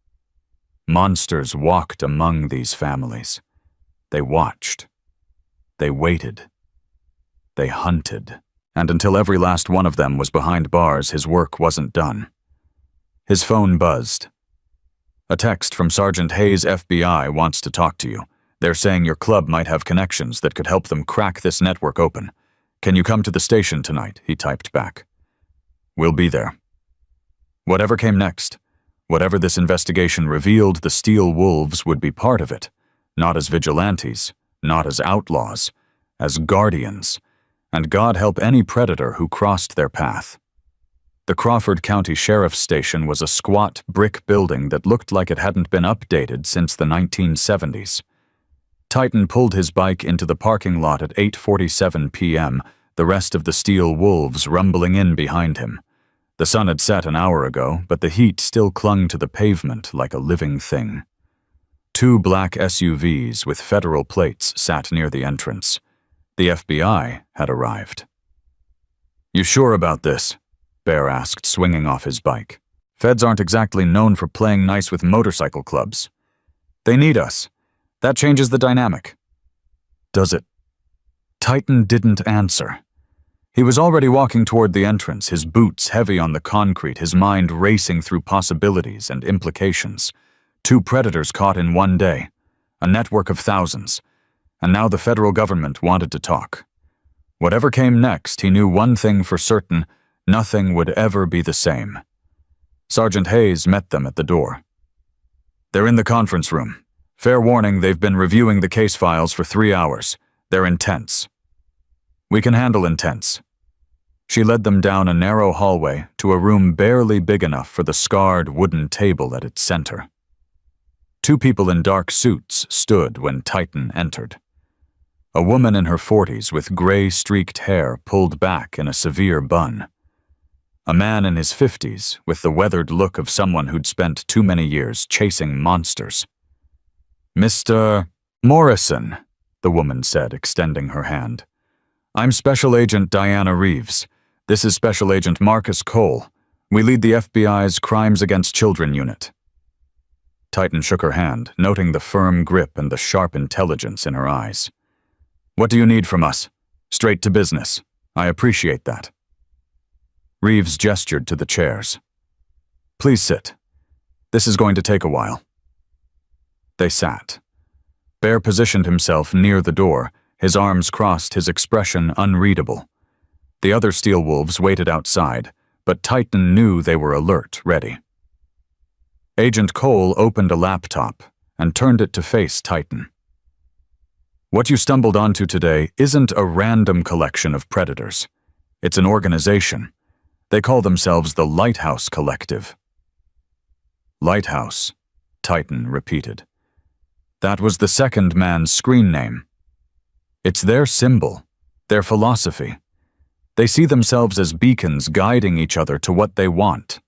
Monsters walked among these families. They watched. They waited. They hunted, and until every last one of them was behind bars, his work wasn't done. His phone buzzed. "A text from Sergeant Hayes, FBI, wants to talk to you. They're saying your club might have connections that could help them crack this network open. Can you come to the station tonight?" he typed back. "We'll be there." Whatever came next, whatever this investigation revealed, the Steel Wolves would be part of it, not as vigilantes, not as outlaws, as guardians. And God help any predator who crossed their path. The Crawford County Sheriff's Station was a squat brick building that looked like it hadn't been updated since the 1970s. Titan pulled his bike into the parking lot at 8:47 p.m., the rest of the Steel Wolves rumbling in behind him. The sun had set an hour ago, but the heat still clung to the pavement like a living thing. 2 black SUVs with federal plates sat near the entrance. The FBI had arrived. "You sure about this?" Bear asked, swinging off his bike. "Feds aren't exactly known for playing nice with motorcycle clubs. They need us. That changes the dynamic." "Does it?" Titan didn't answer. He was already walking toward the entrance, his boots heavy on the concrete, his mind racing through possibilities and implications. 2 predators caught in 1 day, a network of thousands. And now the federal government wanted to talk. Whatever came next, he knew one thing for certain: nothing would ever be the same. Sergeant Hayes met them at the door. "They're in the conference room. Fair warning, they've been reviewing the case files for 3 hours. They're intense." We can handle intense. She led them down a narrow hallway to a room barely big enough for the scarred wooden table at its center. Two people in dark suits stood when Titan entered. A woman in her 40s with gray-streaked hair pulled back in a severe bun. A man in his 50s with the weathered look of someone who'd spent too many years chasing monsters. "Mr. Morrison," the woman said, extending her hand. "I'm Special Agent Diana Reeves. This is Special Agent Marcus Cole. We lead the FBI's Crimes Against Children unit." Titan shook her hand, noting the firm grip and the sharp intelligence in her eyes. "What do you need from us? Straight to business. I appreciate that." Reeves gestured to the chairs. "Please sit. This is going to take a while." They sat. Bear positioned himself near the door, his arms crossed, his expression unreadable. The other steel wolves waited outside, but Titan knew they were alert, ready. Agent Cole opened a laptop and turned it to face Titan. "What you stumbled onto today isn't a random collection of predators. It's an organization. They call themselves the Lighthouse Collective." "Lighthouse," Titan repeated. That was the second man's screen name. It's their symbol, their philosophy. They see themselves as beacons guiding each other to what they want.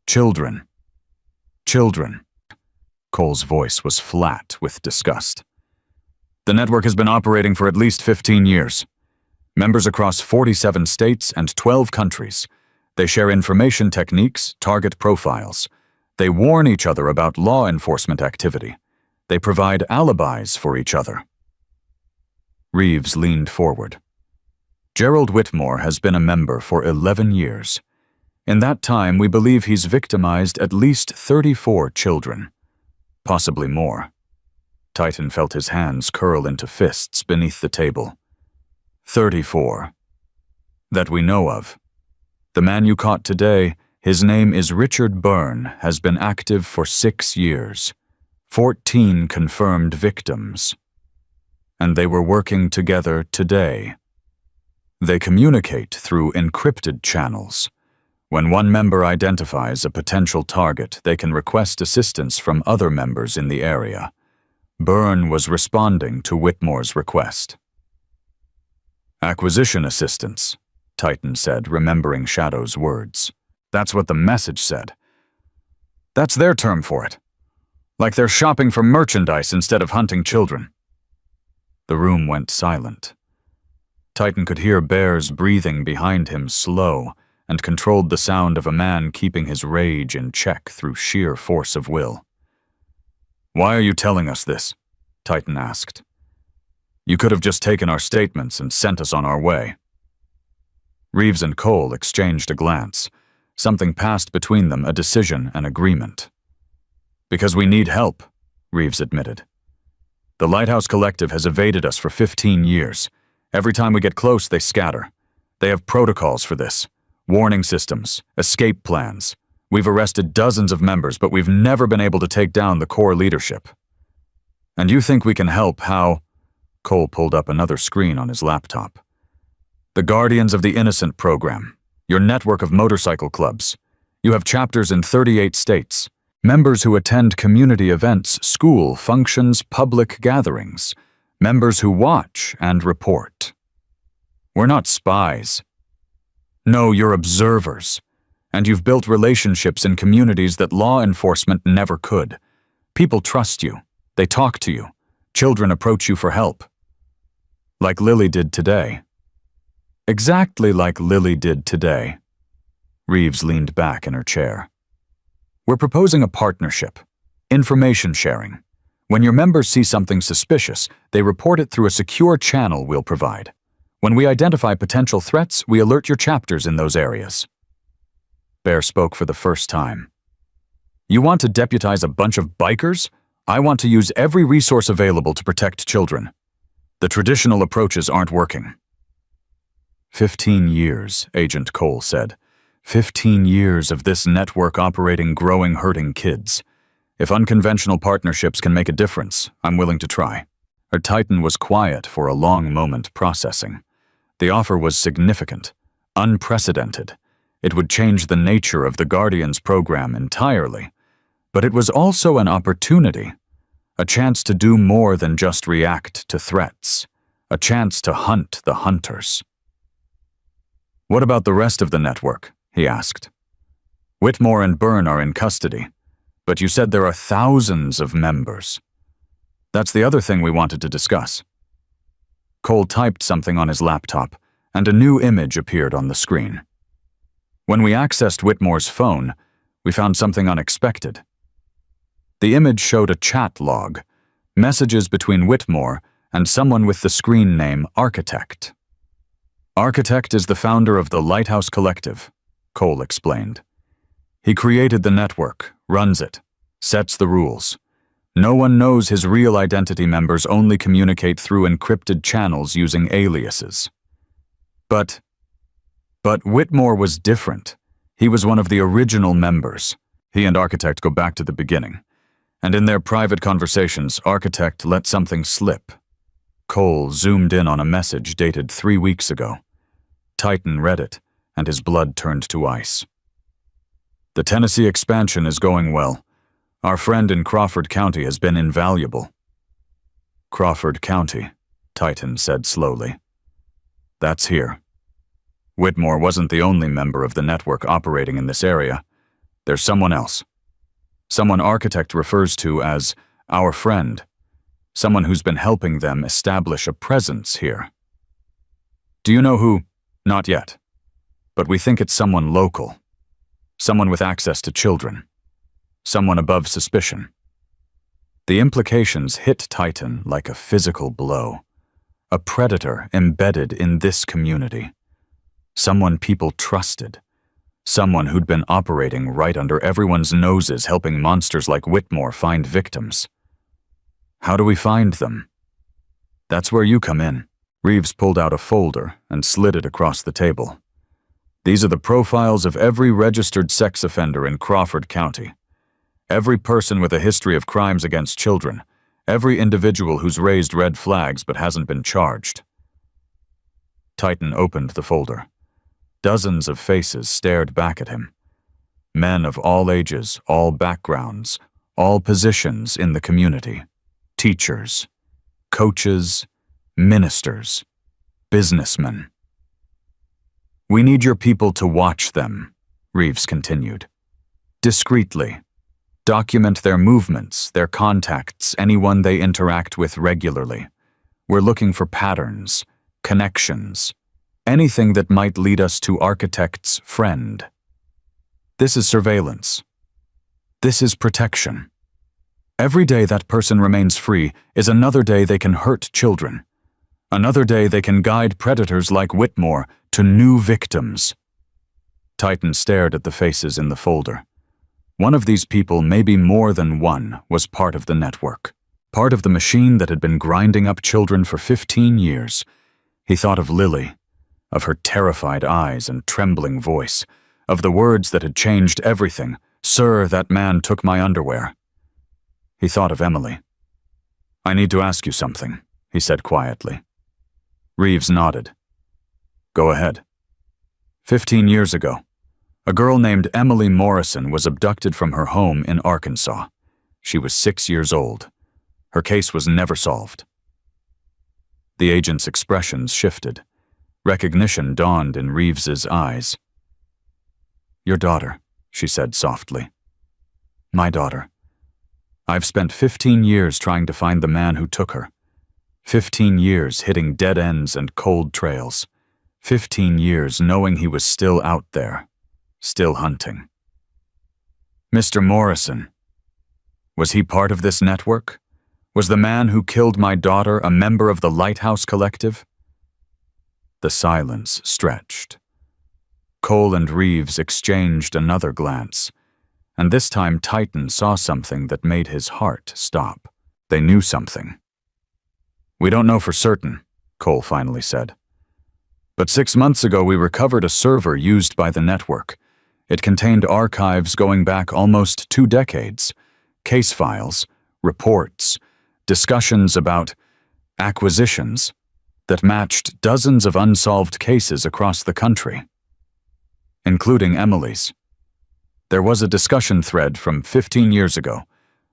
Children. Children. Cole's voice was flat with disgust. "The network has been operating for at least 15 years. Members across 47 states and 12 countries. They share information techniques, target profiles. They warn each other about law enforcement activity. They provide alibis for each other." Reeves leaned forward. "Gerald Whitmore has been a member for 11 years. In that time, we believe he's victimized at least 34 children. Possibly more." Titan felt his hands curl into fists beneath the table. 34. That we know of. The man you caught today, his name is Richard Byrne, has been active for 6 years. 14 confirmed victims. And they were working together today. They communicate through encrypted channels. When one member identifies a potential target, they can request assistance from other members in the area. Byrne was responding to Whitmore's request. "Acquisition assistance," Titan said, remembering Shadow's words. "That's what the message said. That's their term for it. Like they're shopping for merchandise instead of hunting children." The room went silent. Titan could hear Bear's breathing behind him slow, and controlled the sound of a man keeping his rage in check through sheer force of will. "Why are you telling us this?" Titan asked. "You could have just taken our statements and sent us on our way." Reeves and Cole exchanged a glance. Something passed between them, a decision, an agreement. "Because we need help," Reeves admitted. "The Lighthouse Collective has evaded us for 15 years. Every time we get close, they scatter. They have protocols for this. Warning systems, escape plans. We've arrested dozens of members, but we've never been able to take down the core leadership. And you think we can help how?" Cole pulled up another screen on his laptop. "The Guardians of the Innocent program, your network of motorcycle clubs. You have chapters in 38 states. Members who attend community events, school functions, public gatherings. Members who watch and report. We're not spies. No, you're observers. And you've built relationships in communities that law enforcement never could. People trust you. They talk to you. Children approach you for help. Like Lily did today." "Exactly like Lily did today." Reeves leaned back in her chair. "We're proposing a partnership. Information sharing. When your members see something suspicious, they report it through a secure channel we'll provide. When we identify potential threats, we alert your chapters in those areas." Bear spoke for the first time. "You want to deputize a bunch of bikers? I want to use every resource available to protect children. The traditional approaches aren't working." 15 years, Agent Cole said. 15 years of this network operating, growing, hurting kids. If unconventional partnerships can make a difference, I'm willing to try. Her Titan was quiet for a long moment, processing. The offer was significant, unprecedented. It would change the nature of the Guardians program entirely. But it was also an opportunity, a chance to do more than just react to threats, a chance to hunt the hunters. "What about the rest of the network?" he asked. "Whitmore and Byrne are in custody, but you said there are thousands of members." "That's the other thing we wanted to discuss." Cole typed something on his laptop, and a new image appeared on the screen. When we accessed Whitmore's phone, we found something unexpected. The image showed a chat log, messages between Whitmore and someone with the screen name Architect. "Architect is the founder of the Lighthouse Collective," Cole explained. "He created the network, runs it, sets the rules. No one knows his real identity. Members only communicate through encrypted channels using aliases." But Whitmore was different. He was one of the original members. He and Architect go back to the beginning. And in their private conversations, Architect let something slip. Cole zoomed in on a message dated 3 weeks ago. Titan read it, and his blood turned to ice. "The Tennessee expansion is going well. Our friend in Crawford County has been invaluable." "Crawford County," Titan said slowly. "That's here. Whitmore wasn't the only member of the network operating in this area. There's someone else. Someone Architect refers to as our friend. Someone who's been helping them establish a presence here." "Do you know who?" "Not yet. But we think it's someone local. Someone with access to children. Someone above suspicion." The implications hit Titan like a physical blow. A predator embedded in this community. Someone people trusted. Someone who'd been operating right under everyone's noses, helping monsters like Whitmore find victims. "How do we find them?" "That's where you come in." Reeves pulled out a folder and slid it across the table. "These are the profiles of every registered sex offender in Crawford County. Every person with a history of crimes against children. Every individual who's raised red flags but hasn't been charged." Titan opened the folder. Dozens of faces stared back at him. Men of all ages, all backgrounds, all positions in the community. Teachers, coaches, ministers, businessmen. "We need your people to watch them," Reeves continued. "Discreetly. Document their movements, their contacts, anyone they interact with regularly. We're looking for patterns, connections, anything that might lead us to Architect's friend. This is surveillance. This is protection. Every day that person remains free is another day they can hurt children. Another day they can guide predators like Whitmore to new victims." Titan stared at the faces in the folder. One of these people, maybe more than one, was part of the network. Part of the machine that had been grinding up children for 15 years. He thought of Lily, of her terrified eyes and trembling voice, of the words that had changed everything. "Sir, that man took my underwear." He thought of Emily. "I need to ask you something," he said quietly. Reeves nodded. "Go ahead." 15 years ago, a girl named Emily Morrison was abducted from her home in Arkansas. She was 6 years old. Her case was never solved. The agent's expressions shifted. Recognition dawned in Reeves's eyes. "Your daughter," she said softly. "My daughter. I've spent 15 years trying to find the man who took her. 15 years hitting dead ends and cold trails. 15 years knowing he was still out there, still hunting." "Mr. Morrison. Was he part of this network? Was the man who killed my daughter a member of the Lighthouse Collective?" The silence stretched. Cole and Reeves exchanged another glance, and this time Titan saw something that made his heart stop. They knew something. "We don't know for certain," Cole finally said. "But 6 months ago we recovered a server used by the network. It contained archives going back almost 2 decades, case files, reports, discussions about acquisitions, that matched dozens of unsolved cases across the country, including Emily's. There was a discussion thread from 15 years ago,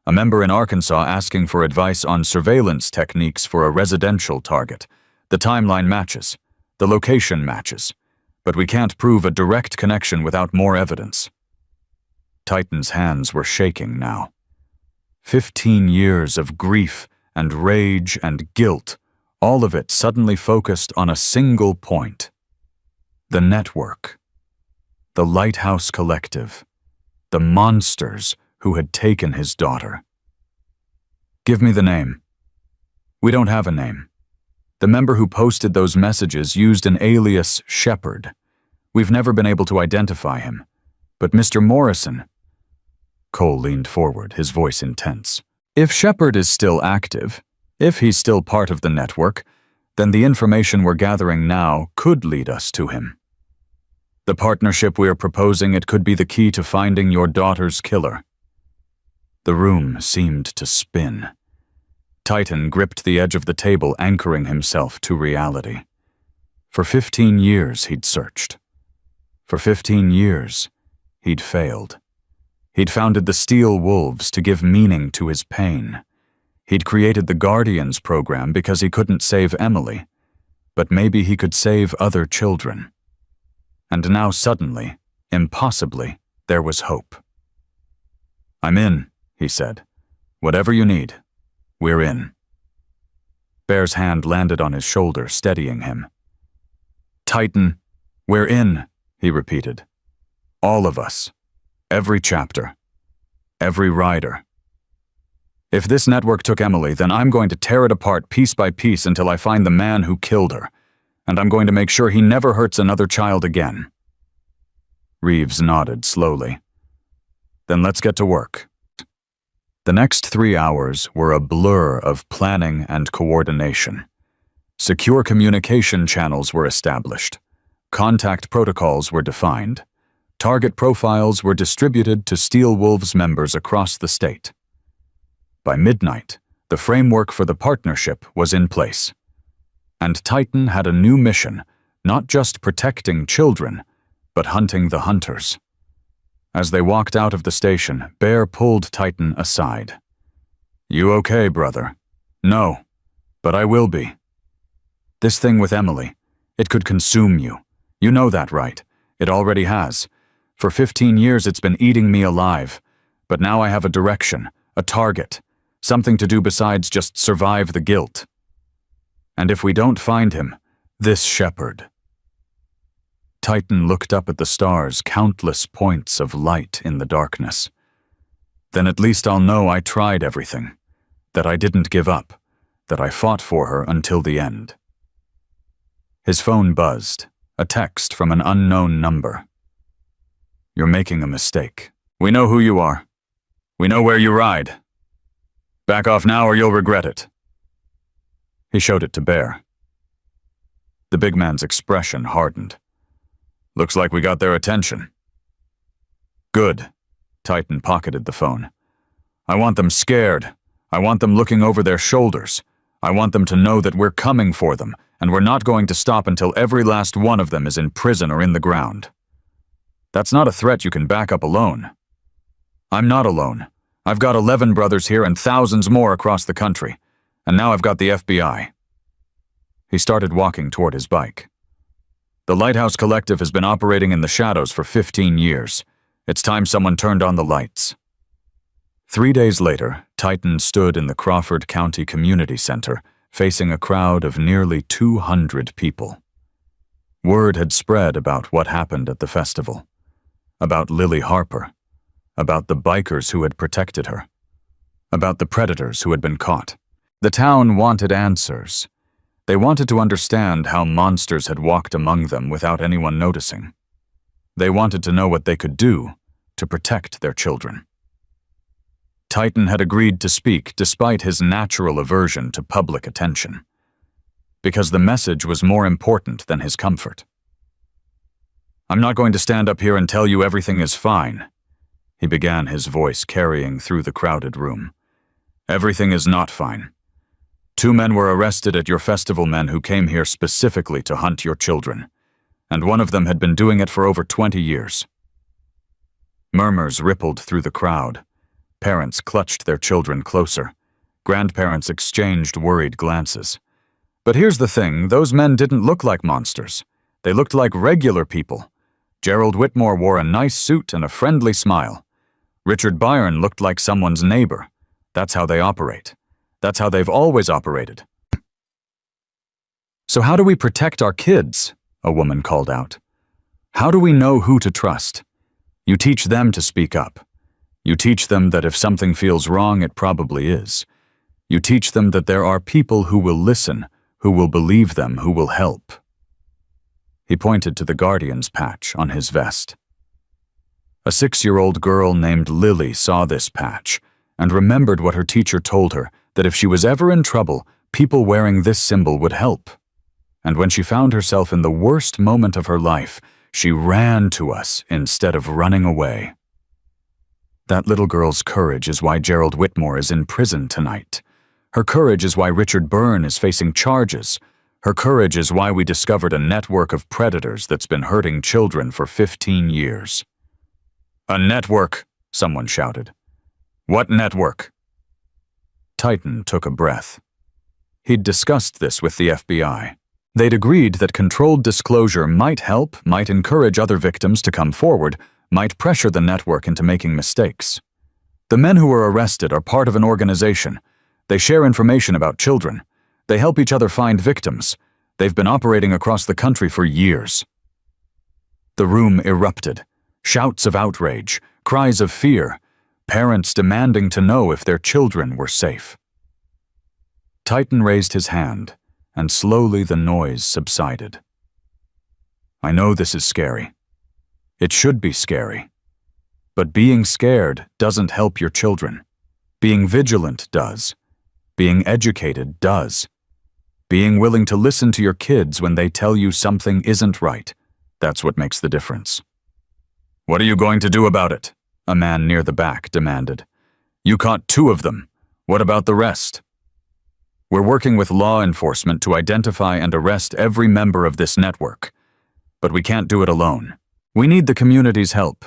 a member in Arkansas asking for advice on surveillance techniques for a residential target. The timeline matches, the location matches, but we can't prove a direct connection without more evidence. Titan's hands were shaking now. 15 years of grief and rage and guilt, all of it suddenly focused on a single point. The network. The Lighthouse Collective. The monsters who had taken his daughter. Give me the name. We don't have a name. The member who posted those messages used an alias Shepard. We've never been able to identify him. But Mr. Morrison... Cole leaned forward, his voice intense. If Shepard is still active, if he's still part of the network, then the information we're gathering now could lead us to him. The partnership we are proposing, it could be the key to finding your daughter's killer. The room seemed to spin. Titan gripped the edge of the table, anchoring himself to reality. For 15 years he'd searched. For 15 years he'd failed. He'd founded the Steel Wolves to give meaning to his pain. He'd created the Guardians program because he couldn't save Emily, but maybe he could save other children. And now suddenly, impossibly, there was hope. "I'm in," he said. "Whatever you need, we're in." Bear's hand landed on his shoulder, steadying him. "Titan, we're in," he repeated. "All of us. Every chapter. Every rider. If this network took Emily, then I'm going to tear it apart piece by piece until I find the man who killed her, and I'm going to make sure he never hurts another child again." Reeves nodded slowly. "Then let's get to work." The next 3 hours were a blur of planning and coordination. Secure communication channels were established. Contact protocols were defined. Target profiles were distributed to Steel Wolves members across the state. By midnight, the framework for the partnership was in place. And Titan had a new mission, not just protecting children, but hunting the hunters. As they walked out of the station, Bear pulled Titan aside. "You okay, brother?" "No, but I will be. This thing with Emily, it could consume you. You know that, right? It already has. For 15 years it's been eating me alive, but now I have a direction, a target, something to do besides just survive the guilt. And if we don't find him, this Shepard." Titan looked up at the stars, countless points of light in the darkness. "Then at least I'll know I tried everything, that I didn't give up, that I fought for her until the end." His phone buzzed, a text from an unknown number. "You're making a mistake. We know who you are. We know where you ride. Back off now or you'll regret it." He showed it to Bear. The big man's expression hardened. "Looks like we got their attention." "Good." Titan pocketed the phone. "I want them scared. I want them looking over their shoulders. I want them to know that we're coming for them, and we're not going to stop until every last one of them is in prison or in the ground. That's not a threat you can back up alone. I'm not alone. I've got 11 brothers here and thousands more across the country, and now I've got the FBI." He started walking toward his bike. "The Lighthouse Collective has been operating in the shadows for 15 years. It's time someone turned on the lights." 3 days later, Titan stood in the Crawford County Community Center, facing a crowd of nearly 200 people. Word had spread about what happened at the festival, about Lily Harper, about the bikers who had protected her, about the predators who had been caught. The town wanted answers. They wanted to understand how monsters had walked among them without anyone noticing. They wanted to know what they could do to protect their children. Titan had agreed to speak despite his natural aversion to public attention, because the message was more important than his comfort. "I'm not going to stand up here and tell you everything is fine," he began, his voice carrying through the crowded room. "Everything is not fine. 2 men were arrested at your festival, men who came here specifically to hunt your children, and one of them had been doing it for over 20 years. Murmurs rippled through the crowd. Parents clutched their children closer. Grandparents exchanged worried glances. But here's the thing, those men didn't look like monsters. They looked like regular people. Gerald Whitmore wore a nice suit and a friendly smile. Richard Byrne looked like someone's neighbor. That's how they operate. That's how they've always operated. "So how do we protect our kids?" a woman called out. "How do we know who to trust?" You teach them to speak up. You teach them that if something feels wrong, it probably is. You teach them that there are people who will listen, who will believe them, who will help. He pointed to the Guardian's patch on his vest. A 6-year-old girl named Lily saw this patch and remembered what her teacher told her, that if she was ever in trouble, people wearing this symbol would help. And when she found herself in the worst moment of her life, she ran to us instead of running away. That little girl's courage is why Gerald Whitmore is in prison tonight. Her courage is why Richard Byrne is facing charges. Her courage is why we discovered a network of predators that's been hurting children for 15 years. "A network," someone shouted. "What network?" Titan took a breath. He'd discussed this with the FBI. They'd agreed that controlled disclosure might help, might encourage other victims to come forward, might pressure the network into making mistakes. The men who were arrested are part of an organization. They share information about children. They help each other find victims. They've been operating across the country for years. The room erupted. Shouts of outrage, cries of fear, parents demanding to know if their children were safe. Titan raised his hand, and slowly the noise subsided. "I know this is scary. It should be scary. But being scared doesn't help your children. Being vigilant does. Being educated does. Being willing to listen to your kids when they tell you something isn't right, that's what makes the difference." "What are you going to do about it?" a man near the back demanded. "You caught 2 of them. What about the rest?" "We're working with law enforcement to identify and arrest every member of this network. But we can't do it alone. We need the community's help.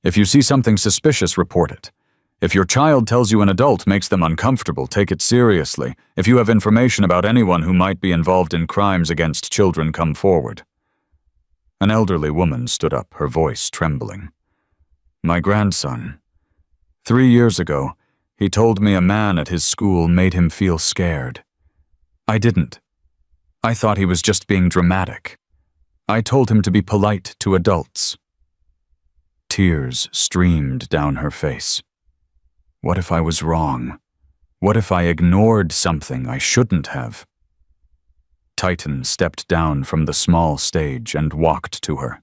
If you see something suspicious, report it. If your child tells you an adult makes them uncomfortable, take it seriously. If you have information about anyone who might be involved in crimes against children, come forward." An elderly woman stood up, her voice trembling. "My grandson. 3 years ago, he told me a man at his school made him feel scared. I didn't. I thought he was just being dramatic. I told him to be polite to adults." Tears streamed down her face. What if I was wrong? What if I ignored something I shouldn't have? Titan stepped down from the small stage and walked to her.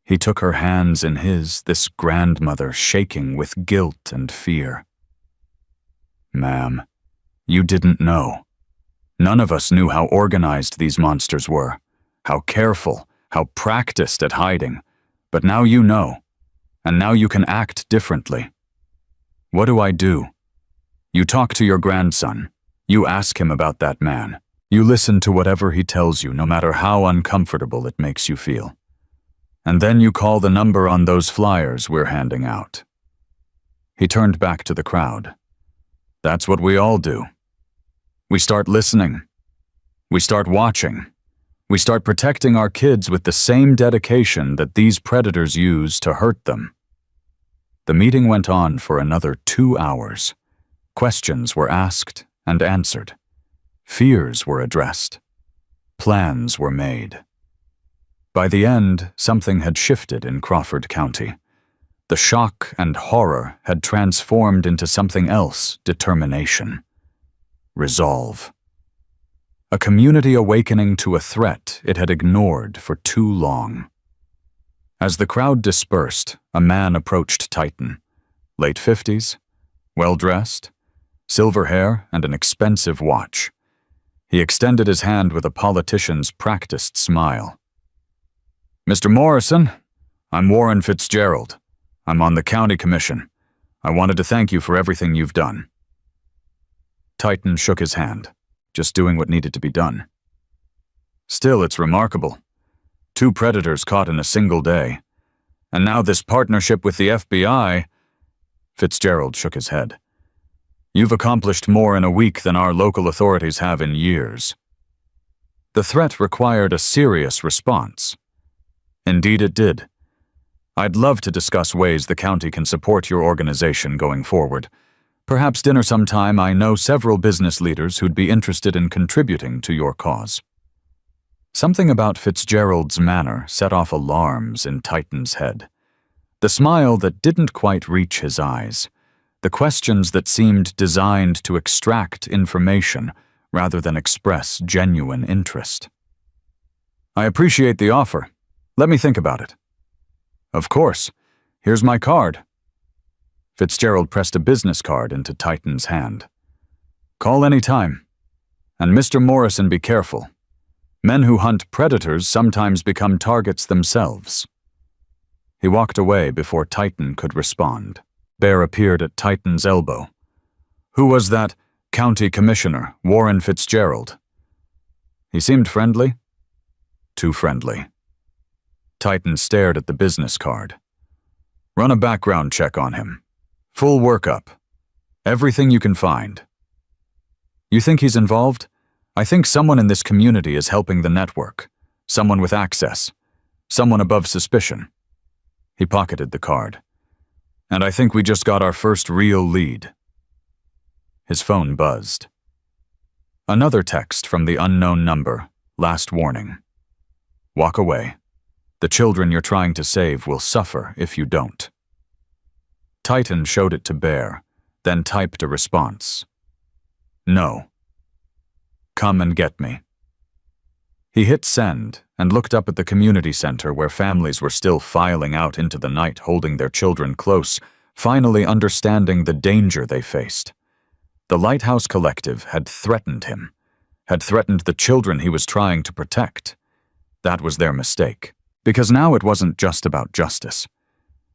He took her hands in his, this grandmother shaking with guilt and fear. "Ma'am, you didn't know. None of us knew how organized these monsters were, how careful, how practiced at hiding. But now you know, and now you can act differently. What do I do? You talk to your grandson. You ask him about that man. You listen to whatever he tells you, no matter how uncomfortable it makes you feel. And then you call the number on those flyers we're handing out." He turned back to the crowd. "That's what we all do. We start listening. We start watching. We start protecting our kids with the same dedication that these predators use to hurt them." The meeting went on for another 2 hours. Questions were asked and answered. Fears were addressed. Plans were made. By the end, something had shifted in Crawford County. The shock and horror had transformed into something else: determination. Resolve. A community awakening to a threat it had ignored for too long. As the crowd dispersed, a man approached Titan. Late 50s, well-dressed, silver hair and an expensive watch. He extended his hand with a politician's practiced smile. "Mr. Morrison, I'm Warren Fitzgerald. I'm on the county commission. I wanted to thank you for everything you've done." Titan shook his hand. just doing what needed to be done. Still, it's remarkable. 2 predators caught in a single day. And now this partnership with the FBI. Fitzgerald shook his head. You've accomplished more in a week than our local authorities have in years. The threat required a serious response. Indeed it did. I'd love to discuss ways the county can support your organization going forward. Perhaps dinner sometime. I know several business leaders who'd be interested in contributing to your cause. Something about Fitzgerald's manner set off alarms in Titan's head. The smile that didn't quite reach his eyes. The questions that seemed designed to extract information rather than express genuine interest. I appreciate the offer. Let me think about it. Of course. Here's my card. Fitzgerald pressed a business card into Titan's hand. Call any time. And Mr. Morrison, be careful. Men who hunt predators sometimes become targets themselves. He walked away before Titan could respond. Bear appeared at Titan's elbow. Who was that county commissioner, Warren Fitzgerald? He seemed friendly. Too friendly. Titan stared at the business card. Run a background check on him. Full workup. Everything you can find. You think he's involved? I think someone in this community is helping the network. Someone with access. Someone above suspicion. He pocketed the card. And I think we just got our first real lead. His phone buzzed. Another text from the unknown number. Last warning. Walk away. The children you're trying to save will suffer if you don't. Titan showed it to Bear, then typed a response. No. Come and get me. He hit send and looked up at the community center where families were still filing out into the night holding their children close, finally understanding the danger they faced. The Lighthouse Collective had threatened him, had threatened the children he was trying to protect. That was their mistake, because now it wasn't just about justice.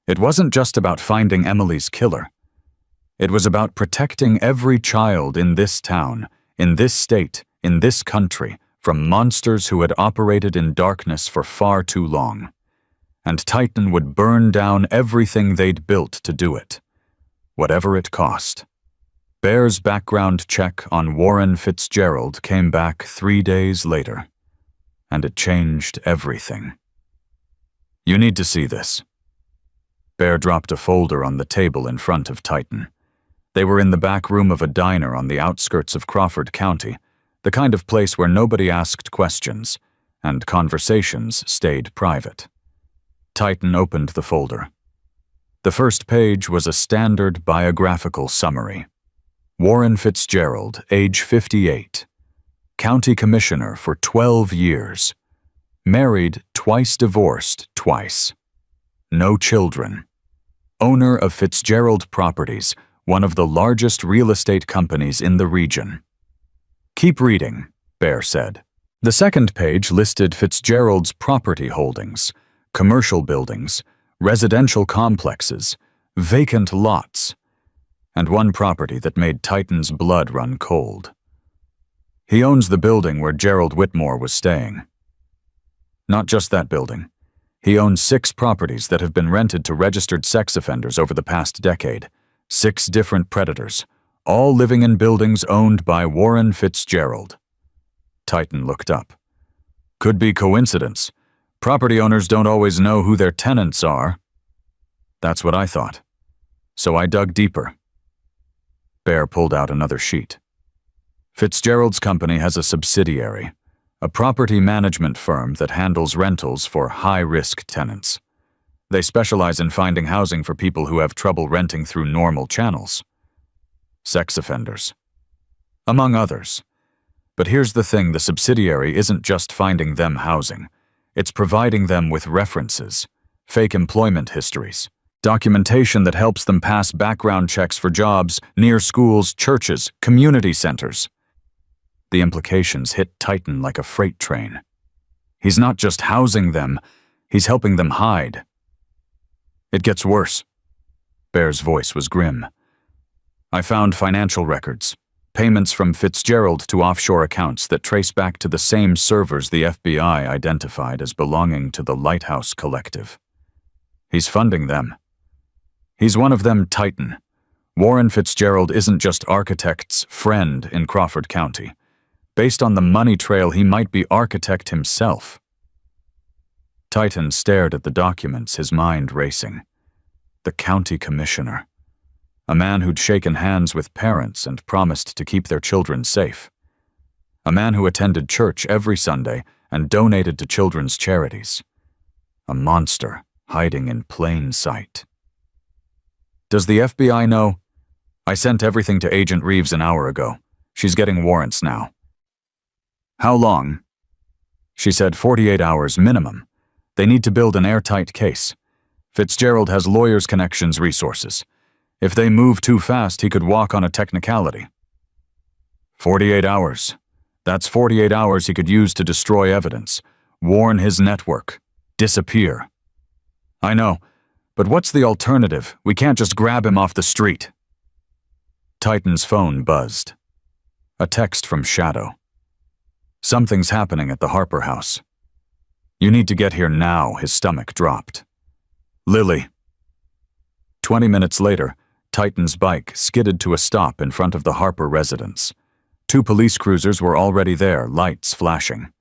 It wasn't just about finding Emily's killer. It was about protecting every child in this town, in this state, in this country, from monsters who had operated in darkness for far too long. And Titan would burn down everything they'd built to do it, whatever it cost. Bear's background check on Warren Fitzgerald came back 3 days later, and it changed everything. You need to see this. Bear dropped a folder on the table in front of Titan. They were in the back room of a diner on the outskirts of Crawford County, the kind of place where nobody asked questions, and conversations stayed private. Titan opened the folder. The first page was a standard biographical summary. Warren Fitzgerald, age 58. County Commissioner for 12 years. Married, twice divorced, twice. No children. Owner of Fitzgerald Properties, one of the largest real estate companies in the region. Keep reading, Bear said. The second page listed Fitzgerald's property holdings, commercial buildings, residential complexes, vacant lots, and one property that made Titan's blood run cold. He owns the building where Gerald Whitmore was staying. Not just that building. He owns 6 properties that have been rented to registered sex offenders over the past decade. 6 different predators, all living in buildings owned by Warren Fitzgerald. Titan looked up. Could be coincidence. Property owners don't always know who their tenants are. That's what I thought. So I dug deeper. Bear pulled out another sheet. Fitzgerald's company has a subsidiary, a property management firm that handles rentals for high-risk tenants. They specialize in finding housing for people who have trouble renting through normal channels. Sex offenders, among others. But here's the thing, the subsidiary isn't just finding them housing. It's providing them with references, fake employment histories, documentation that helps them pass background checks for jobs near schools, churches, community centers. The implications hit Titan like a freight train. He's not just housing them, he's helping them hide. It gets worse. Bear's voice was grim. I found financial records, Payments from Fitzgerald to offshore accounts that trace back to the same servers the FBI identified as belonging to the Lighthouse Collective. He's funding them. He's one of them, Titan. Warren Fitzgerald isn't just architect's friend in Crawford County. Based on the money trail, he might be architect himself. Titan stared at the documents, his mind racing. The county commissioner. A man who'd shaken hands with parents and promised to keep their children safe. A man who attended church every Sunday and donated to children's charities. A monster hiding in plain sight. Does the FBI know? I sent everything to Agent Reeves an hour ago. She's getting warrants now. How long? She said 48 hours minimum. They need to build an airtight case. Fitzgerald has lawyers' connections, resources. If they move too fast, he could walk on a technicality. 48 hours. That's 48 hours he could use to destroy evidence, warn his network, disappear. I know, but what's the alternative? We can't just grab him off the street. Titan's phone buzzed. A text from Shadow. Something's happening at the Harper house. You need to get here now. His stomach dropped. Lily. 20 minutes later, Titan's bike skidded to a stop in front of the Harper residence. 2 police cruisers were already there, lights flashing.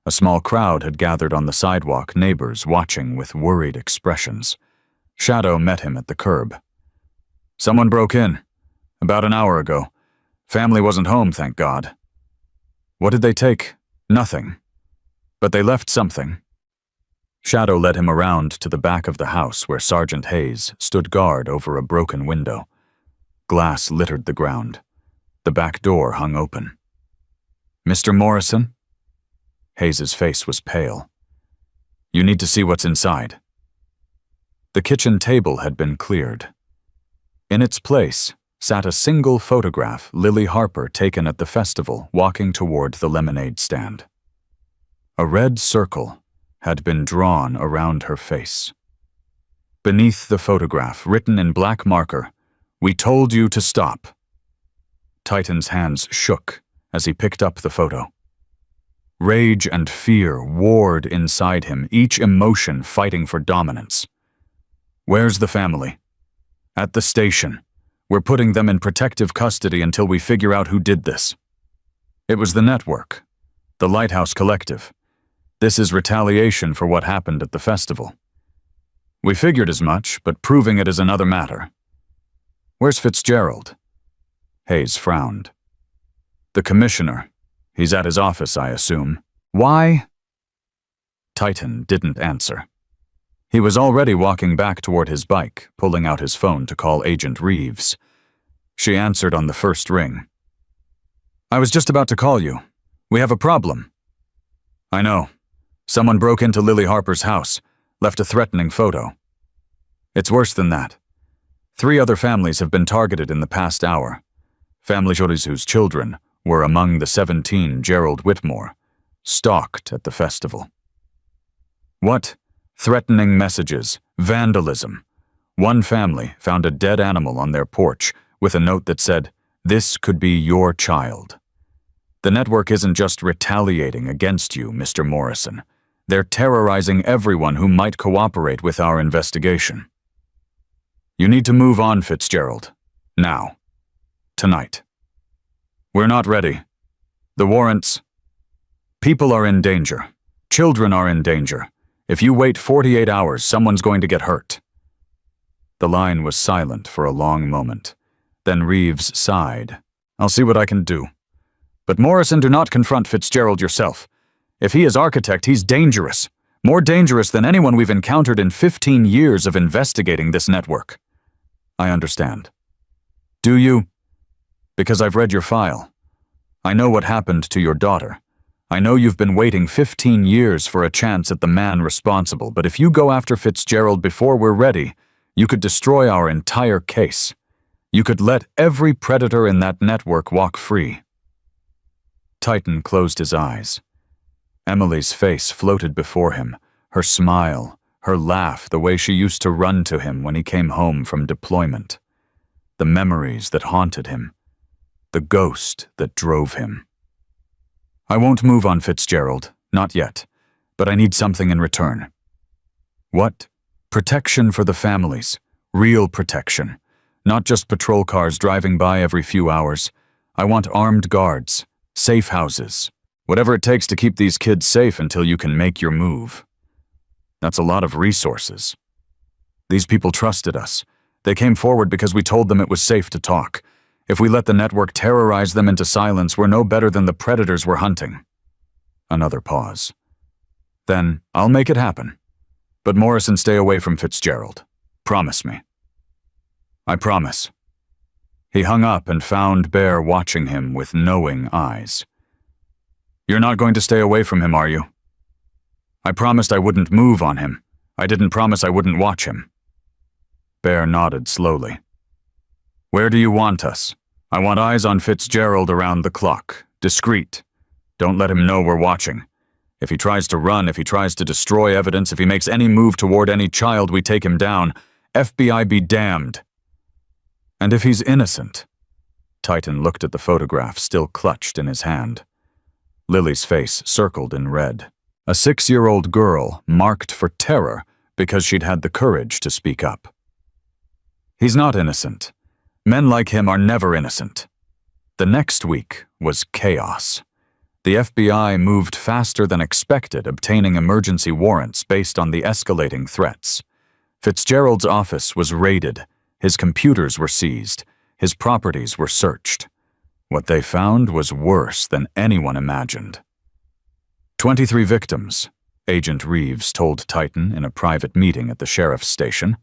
A small crowd had gathered on the sidewalk, neighbors watching with worried expressions. Shadow met him at the curb. Someone broke in. About an hour ago. Family wasn't home, thank God. What did they take? Nothing. But they left something. Shadow led him around to the back of the house where Sergeant Hayes stood guard over a broken window. Glass littered the ground. The back door hung open. Mr. Morrison? Hayes's face was pale. You need to see what's inside. The kitchen table had been cleared. In its place sat a single photograph Lily Harper taken at the festival, walking toward the lemonade stand. A red circle had been drawn around her face. Beneath the photograph, written in black marker, "We told you to stop." Titan's hands shook as he picked up the photo. Rage and fear warred inside him, each emotion fighting for dominance. Where's the family? At the station. We're putting them in protective custody until we figure out who did this. It was the network, the Lighthouse Collective. This is retaliation for what happened at the festival. We figured as much, but proving it is another matter. Where's Fitzgerald? Hayes frowned. The commissioner. He's at his office, I assume. Why? Titan didn't answer. He was already walking back toward his bike, pulling out his phone to call Agent Reeves. She answered on the first ring. I was just about to call you. We have a problem. I know. Someone broke into Lily Harper's house, left a threatening photo. It's worse than that. 3 other families have been targeted in the past hour. Families whose children were among the 17 Gerald Whitmore, stalked at the festival. What? Threatening messages, vandalism. One family found a dead animal on their porch with a note that said, "This could be your child." The network isn't just retaliating against you, Mr. Morrison. They're terrorizing everyone who might cooperate with our investigation. You need to move on, Fitzgerald. Now. Tonight. We're not ready. The warrants. People are in danger. Children are in danger. If you wait 48 hours, someone's going to get hurt. The line was silent for a long moment. Then Reeves sighed. I'll see what I can do. But Morrison, do not confront Fitzgerald yourself. If he is architect, he's dangerous. More dangerous than anyone we've encountered in 15 years of investigating this network. I understand. Do you? Because I've read your file. I know what happened to your daughter. I know you've been waiting 15 years for a chance at the man responsible, but if you go after Fitzgerald before we're ready, you could destroy our entire case. You could let every predator in that network walk free. Titan closed his eyes. Emily's face floated before him, her smile, her laugh, the way she used to run to him when he came home from deployment. The memories that haunted him. the ghost that drove him. I won't move on Fitzgerald, not yet, but I need something in return. What? Protection for the families. Real protection. Not just patrol cars driving by every few hours. I want armed guards, safe houses, whatever it takes to keep these kids safe until you can make your move. That's a lot of resources. These people trusted us. They came forward because we told them it was safe to talk. If we let the network terrorize them into silence, we're no better than the predators we're hunting. Another pause. Then I'll make it happen. But Morrison, stay away from Fitzgerald. Promise me. I promise. He hung up and found Bear watching him with knowing eyes. You're not going to stay away from him, are you? I promised I wouldn't move on him. I didn't promise I wouldn't watch him. Bear nodded slowly. Where do you want us? I want eyes on Fitzgerald around the clock. Discreet. Don't let him know we're watching. If he tries to run, if he tries to destroy evidence, if he makes any move toward any child, we take him down. FBI be damned. And if he's innocent? Titan looked at the photograph still clutched in his hand. Lily's face circled in red. A 6-year-old girl marked for terror because she'd had the courage to speak up. He's not innocent. Men like him are never innocent. The next week was chaos. The FBI moved faster than expected, obtaining emergency warrants based on the escalating threats. Fitzgerald's office was raided, his computers were seized, his properties were searched. What they found was worse than anyone imagined. 23 victims, Agent Reeves told Titan in a private meeting at the sheriff's station.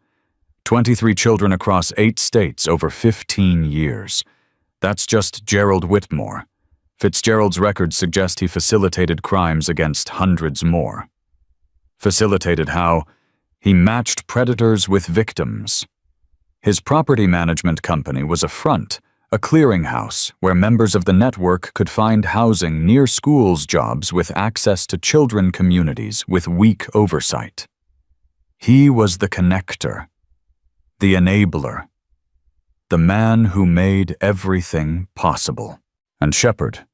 23 children across 8 states over 15 years. That's just Gerald Whitmore. Fitzgerald's records suggest he facilitated crimes against hundreds more. Facilitated how? He matched predators with victims. His property management company was a front, a clearinghouse where members of the network could find housing near schools jobs with access to children communities with weak oversight. He was the connector, the enabler, the man who made everything possible. And Shepard,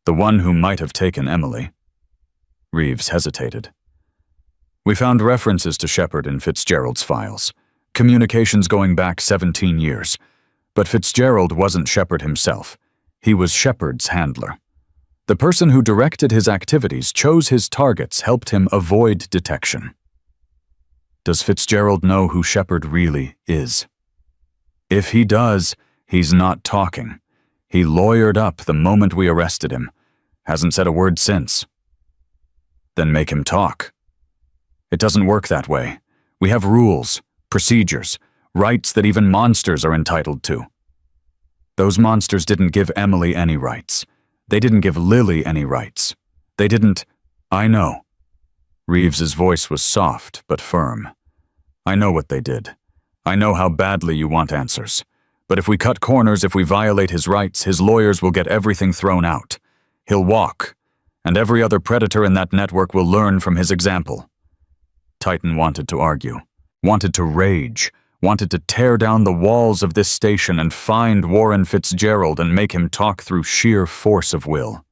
the one who might have taken Emily. Reeves hesitated. We found references to Shepard in Fitzgerald's files, communications going back 17 years. But Fitzgerald wasn't Shepard himself. He was Shepard's handler. The person who directed his activities, chose his targets, helped him avoid detection. Does Fitzgerald know who Shepard really is? If he does, he's not talking. He lawyered up the moment we arrested him. Hasn't said a word since. Then make him talk. It doesn't work that way. We have rules, procedures, rights that even monsters are entitled to. Those monsters didn't give Emily any rights. They didn't give Lily any rights. They didn't... I know. Reeves's voice was soft but firm. I know what they did. I know how badly you want answers. But if we cut corners, if we violate his rights, his lawyers will get everything thrown out. He'll walk, and every other predator in that network will learn from his example. Titan wanted to argue, wanted to rage, wanted to tear down the walls of this station and find Warren Fitzgerald and make him talk through sheer force of will.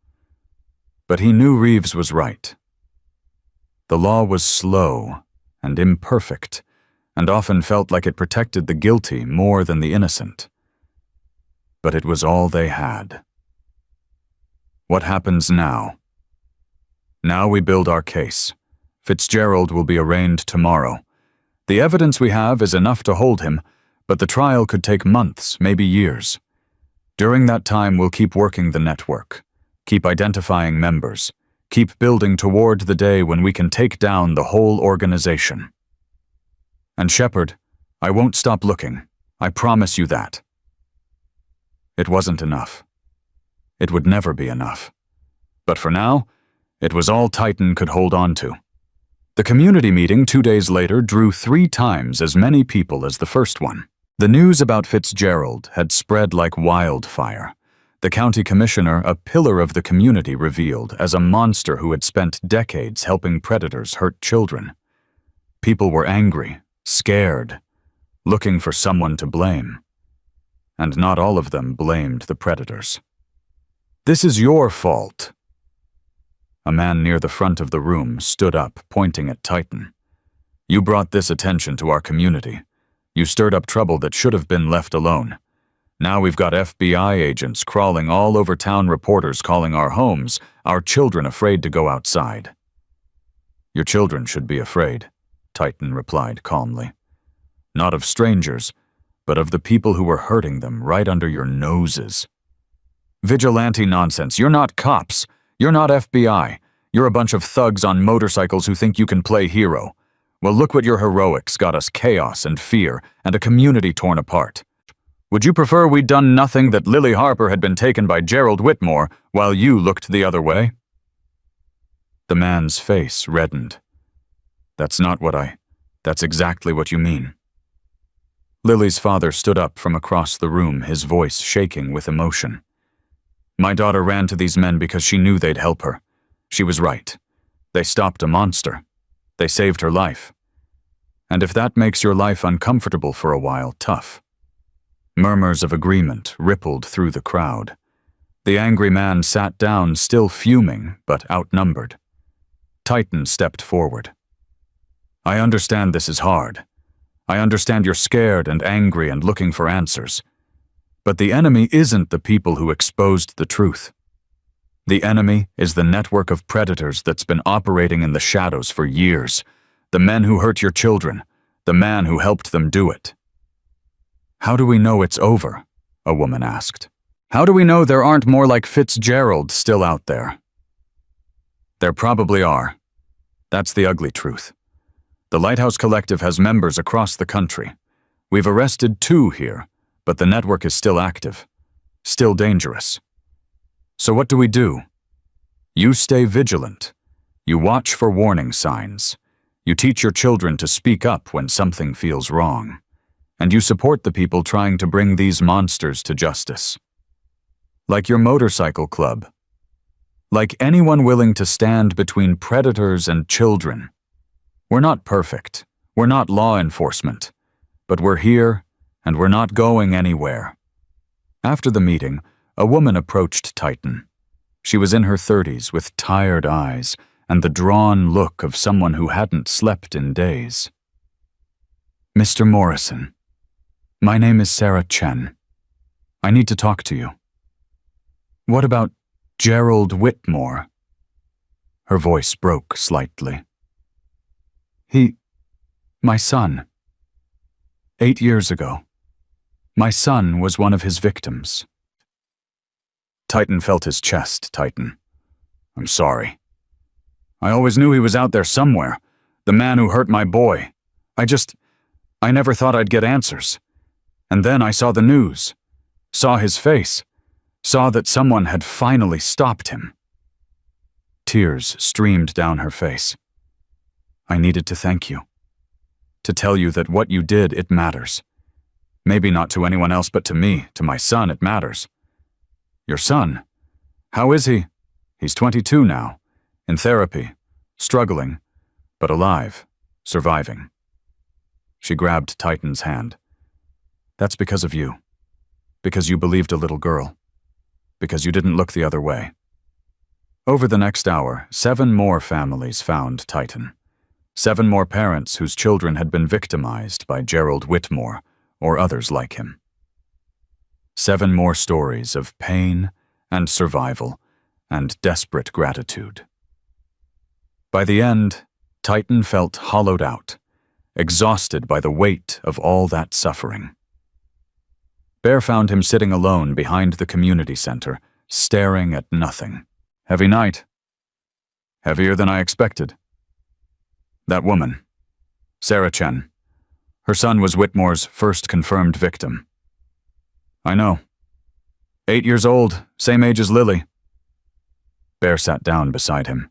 But he knew Reeves was right. The law was slow and imperfect, and often felt like it protected the guilty more than the innocent. But it was all they had. What happens now? Now we build our case. Fitzgerald will be arraigned tomorrow. The evidence we have is enough to hold him, but the trial could take months, maybe years. During that time, we'll keep working the network, keep identifying members, keep building toward the day when we can take down the whole organization. And Shepard, I won't stop looking. I promise you that. It wasn't enough. It would never be enough. But for now, it was all Titan could hold on to. The community meeting 2 days later drew 3 times as many people as the first one. The news about Fitzgerald had spread like wildfire. The county commissioner, a pillar of the community, revealed as a monster who had spent decades helping predators hurt children. People were angry, scared, looking for someone to blame. and not all of them blamed the predators. "This is your fault." A man near the front of the room stood up, pointing at Titan. "You brought this attention to our community. You stirred up trouble that should have been left alone. Now we've got FBI agents crawling all over town, reporters calling our homes, our children afraid to go outside." "Your children should be afraid," Titan replied calmly. "Not of strangers, but of the people who were hurting them right under your noses." "Vigilante nonsense. You're not cops. You're not FBI. You're a bunch of thugs on motorcycles who think you can play hero. Well, look what your heroics got us: chaos and fear and a community torn apart. Would you prefer we'd done nothing, that Lily Harper had been taken by Gerald Whitmore while you looked the other way?" The man's face reddened. That's exactly what you mean." Lily's father stood up from across the room, his voice shaking with emotion. "My daughter ran to these men because she knew they'd help her. She was right. They stopped a monster. They saved her life. And if that makes your life uncomfortable for a while, tough." Murmurs of agreement rippled through the crowd. The angry man sat down, still fuming, but outnumbered. Titan stepped forward. "I understand this is hard. I understand you're scared and angry and looking for answers. But the enemy isn't the people who exposed the truth. The enemy is the network of predators that's been operating in the shadows for years. The men who hurt your children, the man who helped them do it." "How do we know it's over?" a woman asked. "How do we know there aren't more like Fitzgerald still out there?" "There probably are. That's the ugly truth. The Lighthouse Collective has members across the country. We've arrested 2 here, but the network is still active, still dangerous. So what do we do? You stay vigilant. You watch for warning signs. You teach your children to speak up when something feels wrong. And you support the people trying to bring these monsters to justice. Like your motorcycle club. Like anyone willing to stand between predators and children. We're not perfect. We're not law enforcement. But we're here, and we're not going anywhere." After the meeting, a woman approached Titan. She was in her 30s with tired eyes and the drawn look of someone who hadn't slept in days. "Mr. Morrison, my name is Sarah Chen. I need to talk to you." "What about Gerald Whitmore?" Her voice broke slightly. My son. 8 years ago, my son was one of his victims." Titan felt his chest tighten. "I'm sorry. I always knew he was out there somewhere, the man who hurt my boy. I never thought I'd get answers. And then I saw the news, saw his face, saw that someone had finally stopped him." Tears streamed down her face. "I needed to thank you. To tell you that what you did, it matters. Maybe not to anyone else, but to me, to my son, it matters." "Your son? How is he?" "He's 22 now, in therapy, struggling, but alive, surviving." She grabbed Titan's hand. "That's because of you. Because you believed a little girl. Because you didn't look the other way." Over the next hour, 7 more families found Titan. 7 more parents whose children had been victimized by Gerald Whitmore or others like him. 7 more stories of pain and survival and desperate gratitude. By the end, Titan felt hollowed out, exhausted by the weight of all that suffering. Bear found him sitting alone behind the community center, staring at nothing. "Heavy night. Heavier than I expected." "That woman, Sarah Chen. Her son was Whitmore's first confirmed victim." "I know. 8 years old, same age as Lily." Bear sat down beside him.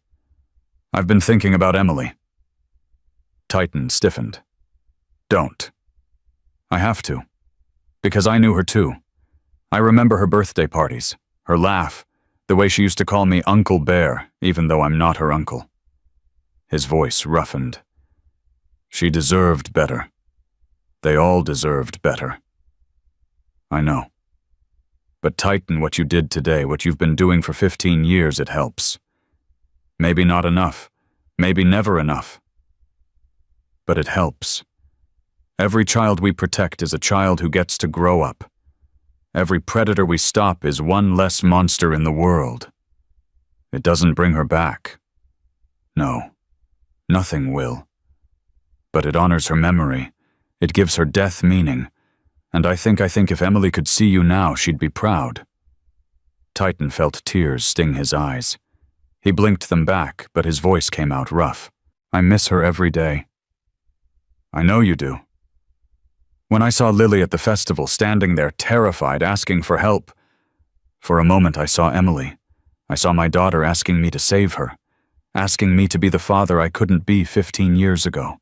"I've been thinking about Emily." Titan stiffened. "Don't." "I have to. Because I knew her too. I remember her birthday parties, her laugh, the way she used to call me Uncle Bear, even though I'm not her uncle." His voice roughened. "She deserved better. They all deserved better." "I know." But Titan, what you did today, what you've been doing for 15 years, it helps. Maybe not enough. Maybe never enough. But it helps. Every child we protect is a child who gets to grow up. Every predator we stop is one less monster in the world. It doesn't bring her back. No, nothing will. But it honors her memory. It gives her death meaning. And I think if Emily could see you now, she'd be proud. Titan felt tears sting his eyes. He blinked them back, but his voice came out rough. I miss her every day. I know you do. When I saw Lily at the festival, standing there terrified, asking for help, for a moment I saw Emily. I saw my daughter asking me to save her, asking me to be the father I couldn't be 15 years ago.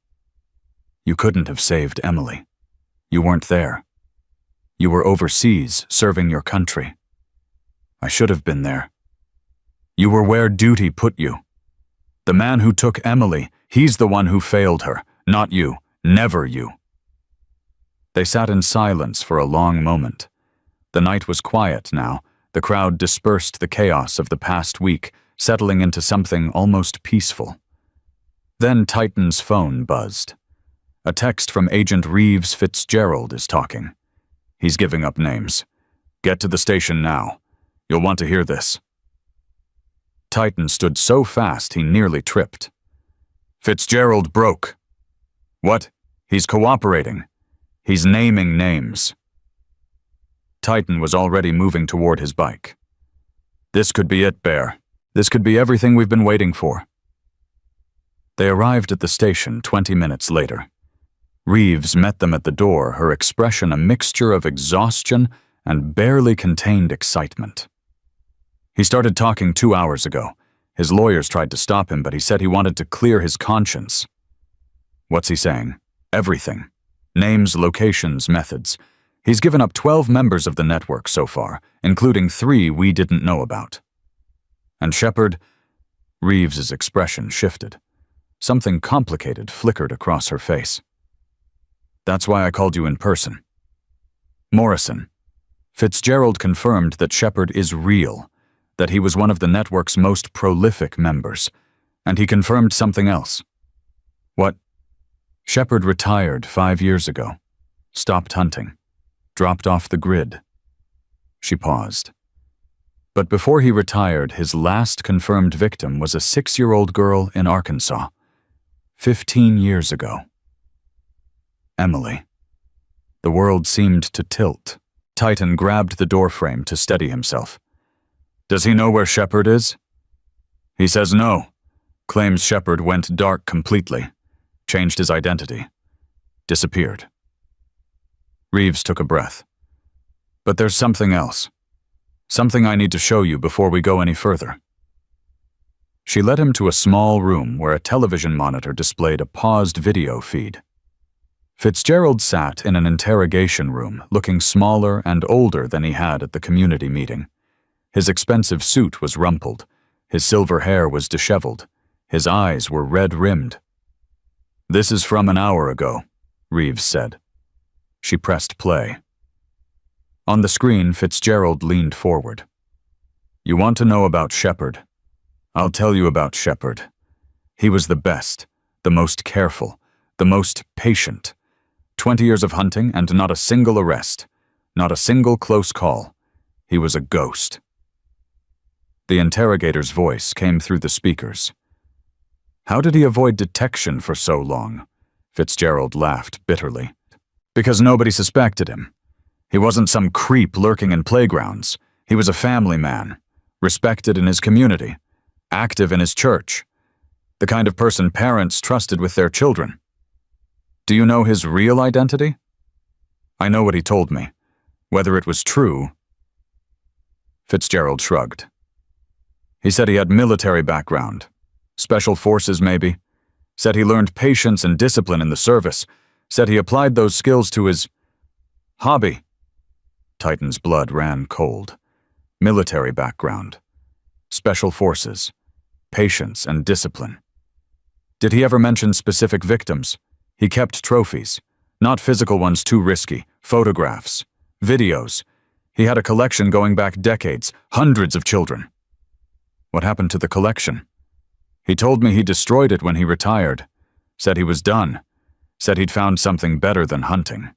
You couldn't have saved Emily. You weren't there. You were overseas, serving your country. I should have been there. You were where duty put you. The man who took Emily, he's the one who failed her, not you, never you. They sat in silence for a long moment. The night was quiet now. The crowd dispersed the chaos of the past week, settling into something almost peaceful. Then Titan's phone buzzed. A text from Agent Reeves Fitzgerald is talking. He's giving up names. Get to the station now. You'll want to hear this. Titan stood so fast he nearly tripped. Fitzgerald broke. What? He's cooperating. He's naming names. Titan was already moving toward his bike. This could be it, Bear. This could be everything we've been waiting for. They arrived at the station 20 minutes later. Reeves met them at the door, her expression a mixture of exhaustion and barely contained excitement. He started talking 2 hours ago. His lawyers tried to stop him, but he said he wanted to clear his conscience. What's he saying? Everything. Names, locations, methods. He's given up 12 members of the network so far, including 3 we didn't know about. And Shepard? Reeves's expression shifted. Something complicated flickered across her face. That's why I called you in person. Morrison. Fitzgerald confirmed that Shepard is real, that he was one of the network's most prolific members, and he confirmed something else. What? Shepard retired 5 years ago, stopped hunting, dropped off the grid. She paused. But before he retired, his last confirmed victim was a 6-year-old girl in Arkansas, 15 years ago. Emily. The world seemed to tilt. Titan grabbed the doorframe to steady himself. Does he know where Shepard is? He says no. Claims Shepard went dark completely. Changed his identity. Disappeared. Reeves took a breath. But there's something else. Something I need to show you before we go any further. She led him to a small room where a television monitor displayed a paused video feed. Fitzgerald sat in an interrogation room, looking smaller and older than he had at the community meeting. His expensive suit was rumpled. His silver hair was disheveled. His eyes were red-rimmed. This is from an hour ago, Reeves said. She pressed play. On the screen, Fitzgerald leaned forward. You want to know about Shepard? I'll tell you about Shepard. He was the best, the most careful, the most patient. 20 years of hunting and not a single arrest, not a single close call. He was a ghost. The interrogator's voice came through the speakers. How did he avoid detection for so long? Fitzgerald laughed bitterly. Because nobody suspected him. He wasn't some creep lurking in playgrounds. He was a family man, respected in his community, active in his church, the kind of person parents trusted with their children. Do you know his real identity? I know what he told me. Whether it was true... Fitzgerald shrugged. He said he had military background. Special forces, maybe. Said he learned patience and discipline in the service. Said he applied those skills to his hobby. Titan's blood ran cold. Military background. Special forces. Patience and discipline. Did he ever mention specific victims? He kept trophies. Not physical ones too risky. Photographs. Videos. He had a collection going back decades, hundreds of children. What happened to the collection? He told me he destroyed it when he retired. Said he was done. Said he'd found something better than hunting.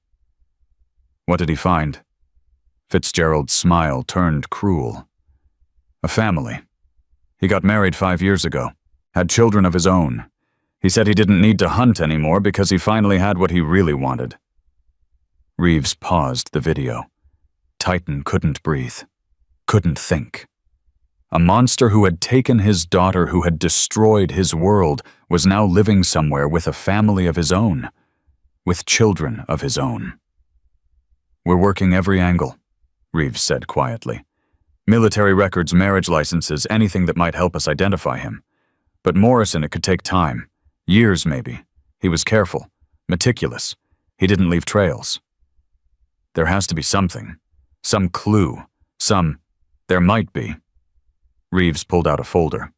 What did he find? Fitzgerald's smile turned cruel. A family. He got married 5 years ago. Had children of his own. He said he didn't need to hunt anymore because he finally had what he really wanted. Reeves paused the video. Titan couldn't breathe. Couldn't think. A monster who had taken his daughter, who had destroyed his world, was now living somewhere with a family of his own. With children of his own. "We're working every angle," Reeves said quietly. "Military records, marriage licenses, anything that might help us identify him. But Morrison, it could take time. Years, maybe. He was careful. Meticulous. He didn't leave trails. There has to be something. Some clue. There might be." Reeves pulled out a folder.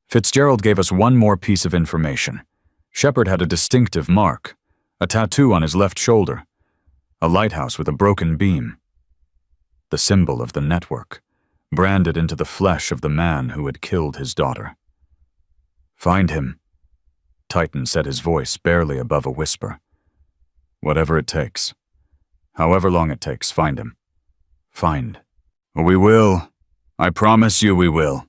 "Fitzgerald gave us one more piece of information. Shepard had a distinctive mark. A tattoo on his left shoulder. A lighthouse with a broken beam. The symbol of the network, branded into the flesh of the man who had killed his daughter." "Find him," Titan said, his voice barely above a whisper. "Whatever it takes. However long it takes, find him. Find." "We will. I promise you we will."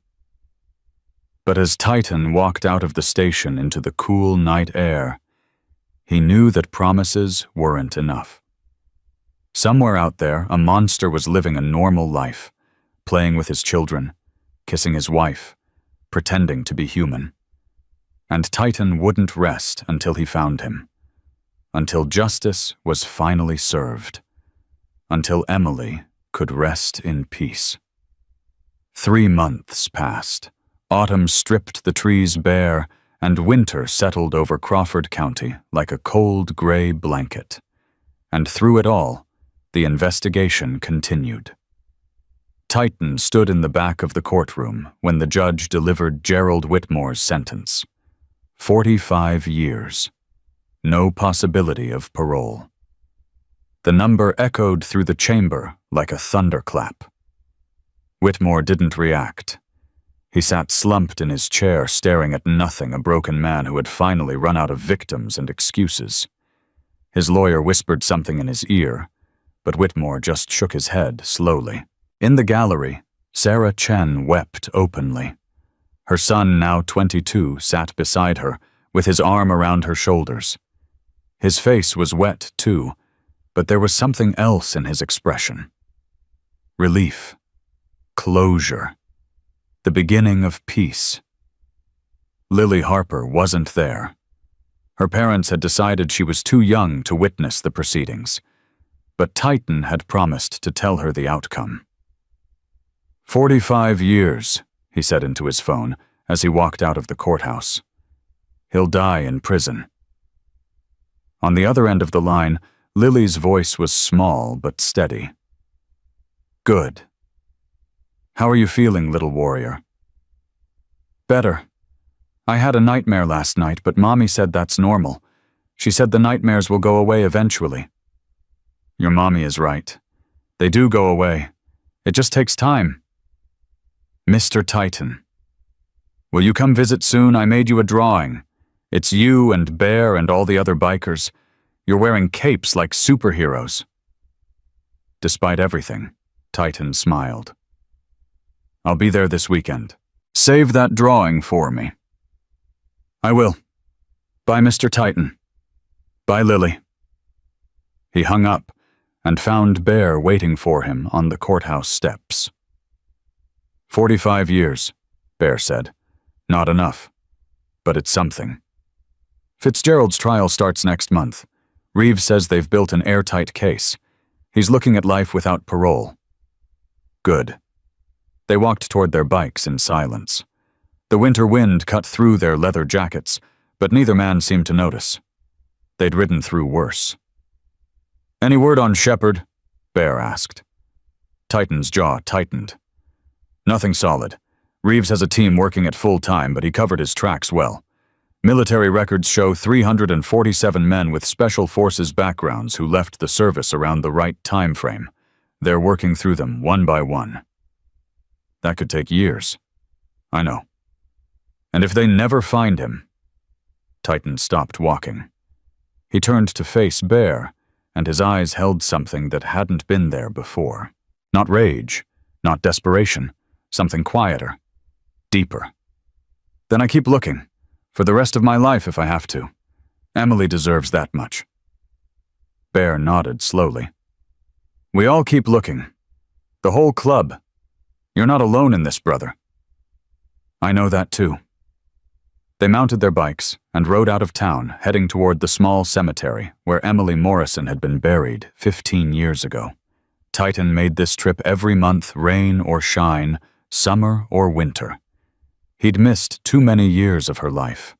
But as Titan walked out of the station into the cool night air, he knew that promises weren't enough. Somewhere out there, a monster was living a normal life, playing with his children, kissing his wife, pretending to be human. And Titan wouldn't rest until he found him. Until justice was finally served. Until Emily could rest in peace. 3 months passed. Autumn stripped the trees bare, and winter settled over Crawford County like a cold gray blanket. And through it all, the investigation continued. Titan stood in the back of the courtroom when the judge delivered Gerald Whitmore's sentence. 45 years. No possibility of parole. The number echoed through the chamber like a thunderclap. Whitmore didn't react. He sat slumped in his chair, staring at nothing, a broken man who had finally run out of victims and excuses. His lawyer whispered something in his ear, but Whitmore just shook his head slowly. In the gallery, Sarah Chen wept openly. Her son, now 22, sat beside her, with his arm around her shoulders. His face was wet, too, but there was something else in his expression. Relief. Closure. The beginning of peace. Lily Harper wasn't there. Her parents had decided she was too young to witness the proceedings, but Titan had promised to tell her the outcome. 45 years, he said into his phone as he walked out of the courthouse. He'll die in prison. On the other end of the line, Lily's voice was small but steady. Good. How are you feeling, little warrior? Better. I had a nightmare last night, but Mommy said that's normal. She said the nightmares will go away eventually. Your mommy is right. They do go away. It just takes time. Mr. Titan. Will you come visit soon? I made you a drawing. It's you and Bear and all the other bikers. You're wearing capes like superheroes. Despite everything, Titan smiled. I'll be there this weekend. Save that drawing for me. I will. Bye, Mr. Titan. Bye, Lily. He hung up and found Bear waiting for him on the courthouse steps. 45 years, Bear said. Not enough, but it's something. Fitzgerald's trial starts next month. Reeves says they've built an airtight case. He's looking at life without parole. Good. They walked toward their bikes in silence. The winter wind cut through their leather jackets, but neither man seemed to notice. They'd ridden through worse. Any word on Shepard? Bear asked. Titan's jaw tightened. Nothing solid. Reeves has a team working at full time, but he covered his tracks well. Military records show 347 men with special forces backgrounds who left the service around the right time frame. They're working through them one by one. That could take years. I know. And if they never find him... Titan stopped walking. He turned to face Bear, and his eyes held something that hadn't been there before. Not rage, not desperation, something quieter, deeper. Then I keep looking, for the rest of my life if I have to. Emily deserves that much. Bear nodded slowly. We all keep looking. The whole club. You're not alone in this, brother. I know that too. They mounted their bikes and rode out of town, heading toward the small cemetery where Emily Morrison had been buried 15 years ago. Titan made this trip every month, rain or shine, summer or winter. He'd missed too many years of her life.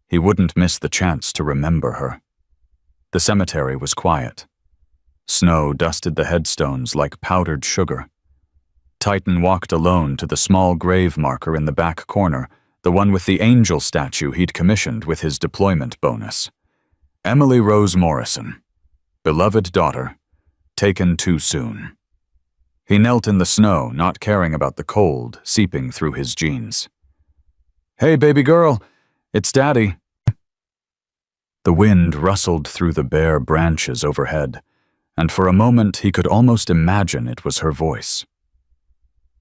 He wouldn't miss the chance to remember her. The cemetery was quiet. Snow dusted the headstones like powdered sugar. Titan walked alone to the small grave marker in the back corner, the one with the angel statue he'd commissioned with his deployment bonus. Emily Rose Morrison, beloved daughter, taken too soon. He knelt in the snow, not caring about the cold seeping through his jeans. Hey, baby girl, it's Daddy. The wind rustled through the bare branches overhead, and for a moment he could almost imagine it was her voice.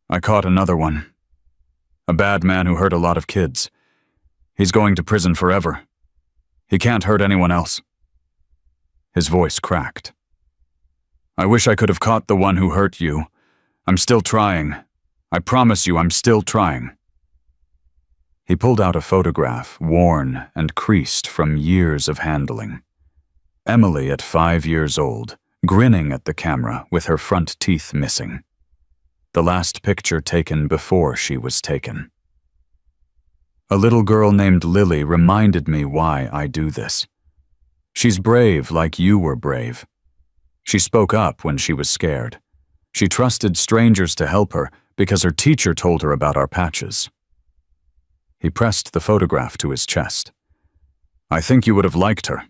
I caught another one. A bad man who hurt a lot of kids. He's going to prison forever. He can't hurt anyone else. His voice cracked. I wish I could have caught the one who hurt you. I'm still trying. I promise you I'm still trying. He pulled out a photograph, worn and creased from years of handling. Emily at 5 years old, grinning at the camera with her front teeth missing. The last picture taken before she was taken. A little girl named Lily reminded me why I do this. She's brave like you were brave. She spoke up when she was scared. She trusted strangers to help her because her teacher told her about our patches. He pressed the photograph to his chest. I think you would have liked her.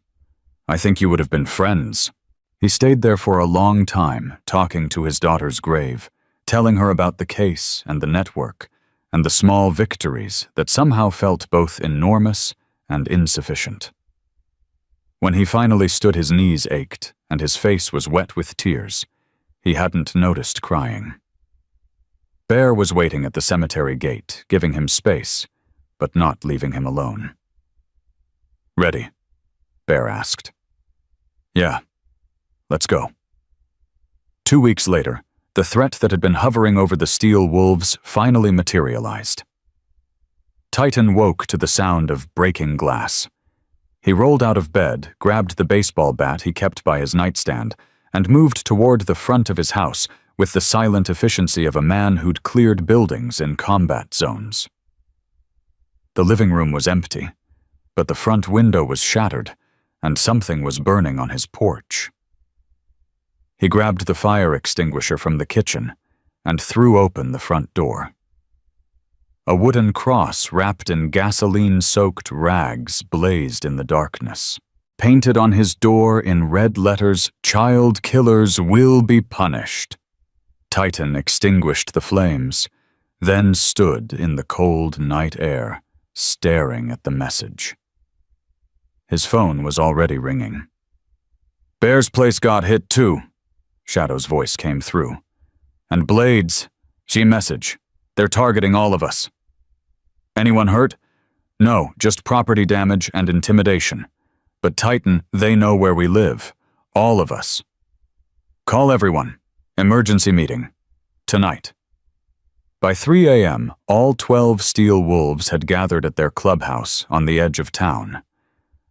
I think you would have been friends. He stayed there for a long time, talking to his daughter's grave, telling her about the case and the network, and the small victories that somehow felt both enormous and insufficient. When he finally stood, his knees ached, and his face was wet with tears. He hadn't noticed crying. Bear was waiting at the cemetery gate, giving him space, but not leaving him alone. Ready? Bear asked. Yeah, let's go. 2 weeks later, the threat that had been hovering over the steel wolves finally materialized. Titan woke to the sound of breaking glass. He rolled out of bed, grabbed the baseball bat he kept by his nightstand, and moved toward the front of his house with the silent efficiency of a man who'd cleared buildings in combat zones. The living room was empty, but the front window was shattered, and something was burning on his porch. He grabbed the fire extinguisher from the kitchen and threw open the front door. A wooden cross wrapped in gasoline-soaked rags blazed in the darkness. Painted on his door in red letters, "Child killers will be punished." Titan extinguished the flames, then stood in the cold night air, staring at the message. His phone was already ringing. "Bear's place got hit too," Shadow's voice came through. "And Blades, she message. They're targeting all of us." "Anyone hurt?" "No, just property damage and intimidation. But Titan, they know where we live. All of us. Call everyone. Emergency meeting. Tonight." By 3 a.m., all 12 steel wolves had gathered at their clubhouse on the edge of town.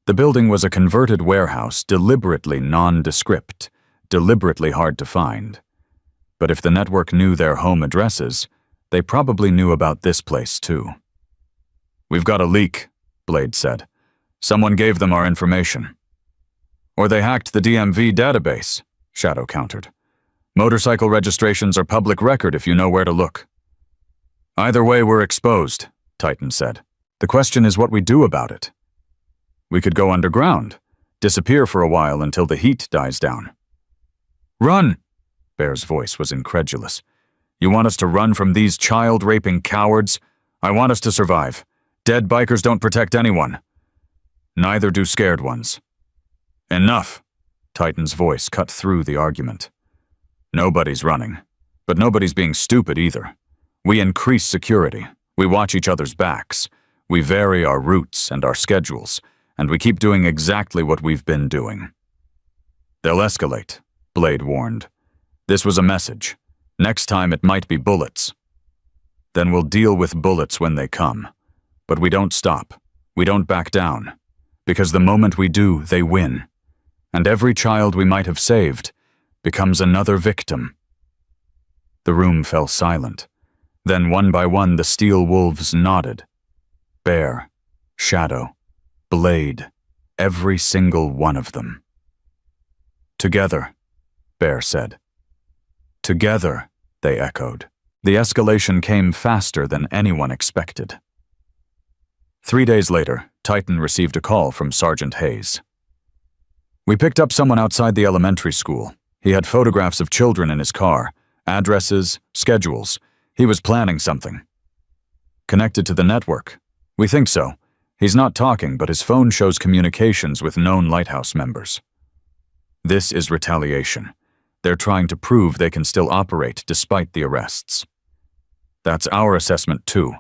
The building was a converted warehouse, deliberately nondescript, deliberately hard to find. But if the network knew their home addresses, they probably knew about this place too. "We've got a leak," Blade said. "Someone gave them our information." "Or they hacked the DMV database," Shadow countered. "Motorcycle registrations are public record if you know where to look." "Either way, we're exposed," Titan said. "The question is what we do about it. We could go underground, disappear for a while until the heat dies down." "Run!" Bear's voice was incredulous. You want us to run from these child-raping cowards? I want us to survive. Dead bikers don't protect anyone. Neither do scared ones. Enough, Titan's voice cut through the argument. Nobody's running, but nobody's being stupid either. We increase security. We watch each other's backs. We vary our routes and our schedules, and we keep doing exactly what we've been doing. They'll escalate, Blade warned. This was a message. Next time it might be bullets. Then we'll deal with bullets when they come. But we don't stop. We don't back down. Because the moment we do, they win. And every child we might have saved becomes another victim. The room fell silent. Then one by one the steel wolves nodded. Bear, Shadow, Blade, every single one of them. Together, Bear said. Together, they echoed. The escalation came faster than anyone expected. 3 days later, Titan received a call from Sergeant Hayes. We picked up someone outside the elementary school. He had photographs of children in his car, addresses, schedules. He was planning something. Connected to the network? We think so. He's not talking, but his phone shows communications with known Lighthouse members. This is retaliation. They're trying to prove they can still operate despite the arrests. That's our assessment too.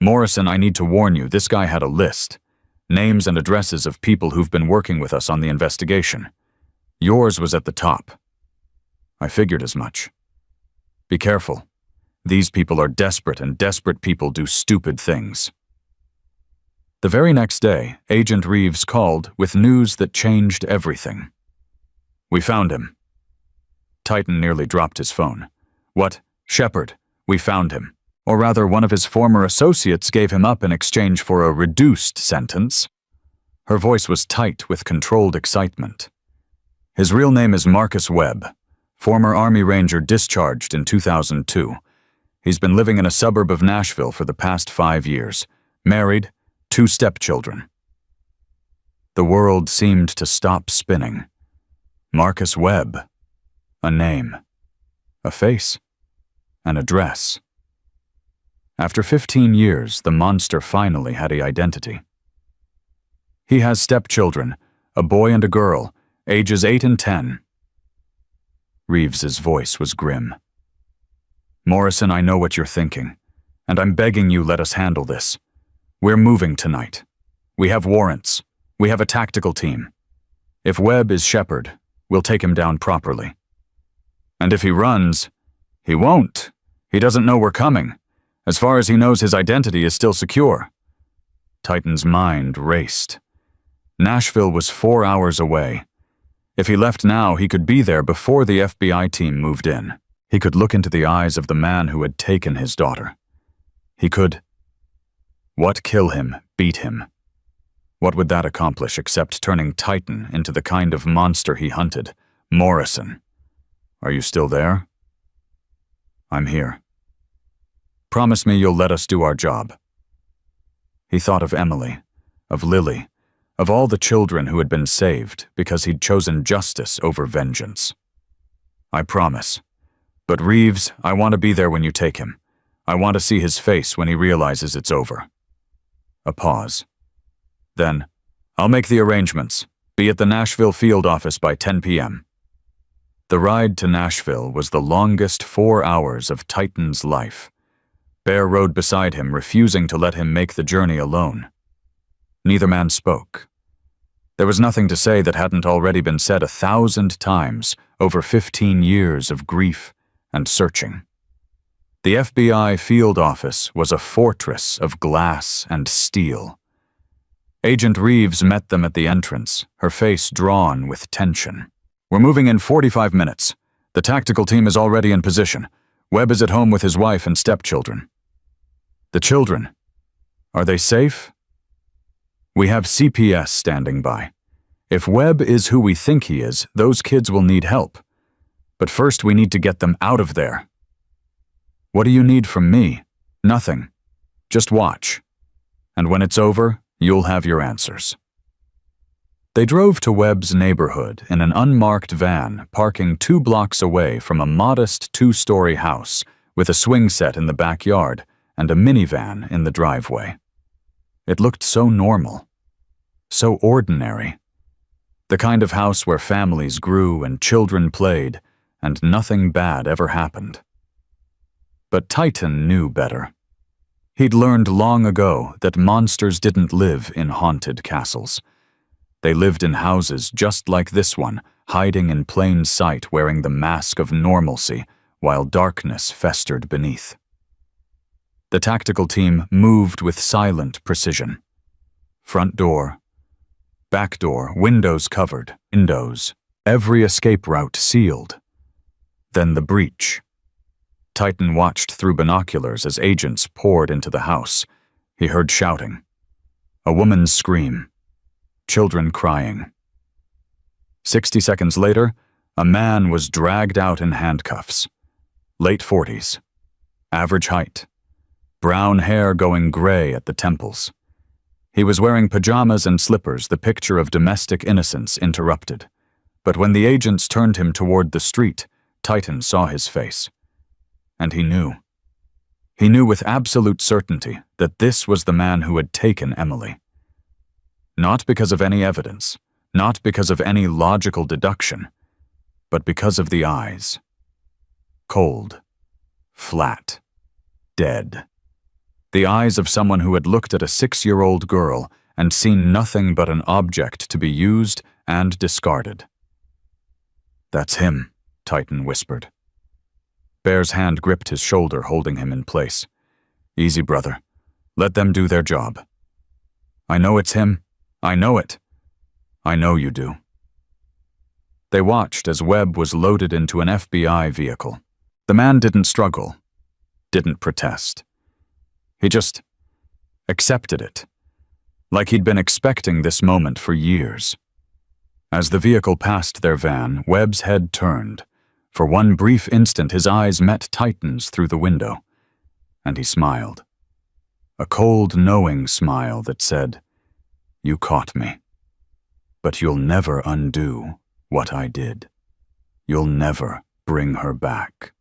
Morrison, I need to warn you, this guy had a list. Names and addresses of people who've been working with us on the investigation. Yours was at the top. I figured as much. Be careful. These people are desperate, and desperate people do stupid things. The very next day, Agent Reeves called with news that changed everything. We found him. Titan nearly dropped his phone. What? Shepard, we found him. Or rather, one of his former associates gave him up in exchange for a reduced sentence. Her voice was tight with controlled excitement. His real name is Marcus Webb, former Army Ranger discharged in 2002. He's been living in a suburb of Nashville for the past 5 years, married, 2 stepchildren. The world seemed to stop spinning. Marcus Webb. A name. A face. An address. After 15 years, the monster finally had an identity. He has stepchildren, a boy and a girl, ages 8 and 10. Reeves's voice was grim. Morrison, I know what you're thinking, and I'm begging you let us handle this. We're moving tonight. We have warrants. We have a tactical team. If Webb is Shepard, we'll take him down properly. And if he runs, he won't. He doesn't know we're coming. As far as he knows, his identity is still secure. Titan's mind raced. Nashville was 4 hours away. If he left now, he could be there before the FBI team moved in. He could look into the eyes of the man who had taken his daughter. He could... What kill him, beat him? What would that accomplish except turning Titan into the kind of monster he hunted? Morrison. Are you still there? I'm here. Promise me you'll let us do our job. He thought of Emily, of Lily, of all the children who had been saved because he'd chosen justice over vengeance. I promise. But Reeves, I want to be there when you take him. I want to see his face when he realizes it's over. A pause. Then, I'll make the arrangements. Be at the Nashville field office by 10 p.m. The ride to Nashville was the longest 4 hours of Titan's life. Bear rode beside him, refusing to let him make the journey alone. Neither man spoke. There was nothing to say that hadn't already been said 1,000 times over 15 years of grief and searching. The FBI field office was a fortress of glass and steel. Agent Reeves met them at the entrance, her face drawn with tension. We're moving in 45 minutes. The tactical team is already in position. Webb is at home with his wife and stepchildren. The children, are they safe? We have CPS standing by. If Webb is who we think he is, those kids will need help. But first we need to get them out of there. What do you need from me? Nothing. Just watch. And when it's over, you'll have your answers. They drove to Webb's neighborhood in an unmarked van, parking 2 blocks away from a modest 2-story house with a swing set in the backyard and a minivan in the driveway. It looked so normal, so ordinary. The kind of house where families grew and children played, and nothing bad ever happened. But Titan knew better. He'd learned long ago that monsters didn't live in haunted castles. They lived in houses just like this one, hiding in plain sight, wearing the mask of normalcy, while darkness festered beneath. The tactical team moved with silent precision. Front door, back door, windows covered, every escape route sealed. Then the breach. Titan watched through binoculars as agents poured into the house. He heard shouting. A woman's scream. Children crying. 60 seconds later, a man was dragged out in handcuffs. Late 40s. Average height. Brown hair going gray at the temples. He was wearing pajamas and slippers, the picture of domestic innocence interrupted. But when the agents turned him toward the street, Titan saw his face. And he knew. He knew with absolute certainty that this was the man who had taken Emily. Not because of any evidence, not because of any logical deduction, but because of the eyes. Cold, flat, dead. The eyes of someone who had looked at a 6-year-old girl and seen nothing but an object to be used and discarded. "That's him," Titan whispered. Bear's hand gripped his shoulder, holding him in place. "Easy, brother. Let them do their job." "I know it's him. I know it. I know you do." They watched as Webb was loaded into an FBI vehicle. The man didn't struggle, didn't protest. He just accepted it, like he'd been expecting this moment for years. As the vehicle passed their van, Webb's head turned. For one brief instant, his eyes met Titan's through the window, and he smiled. A cold, knowing smile that said, "You caught me, but you'll never undo what I did. You'll never bring her back."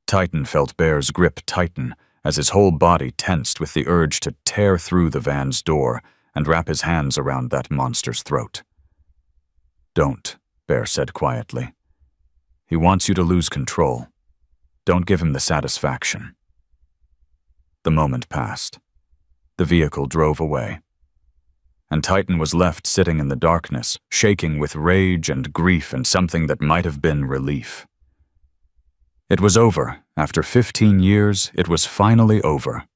Titan felt Bear's grip tighten as his whole body tensed with the urge to tear through the van's door and wrap his hands around that monster's throat. "Don't," Bear said quietly. "He wants you to lose control. Don't give him the satisfaction." The moment passed. The vehicle drove away. And Titan was left sitting in the darkness, shaking with rage and grief and something that might have been relief. It was over. After 15 years, it was finally over.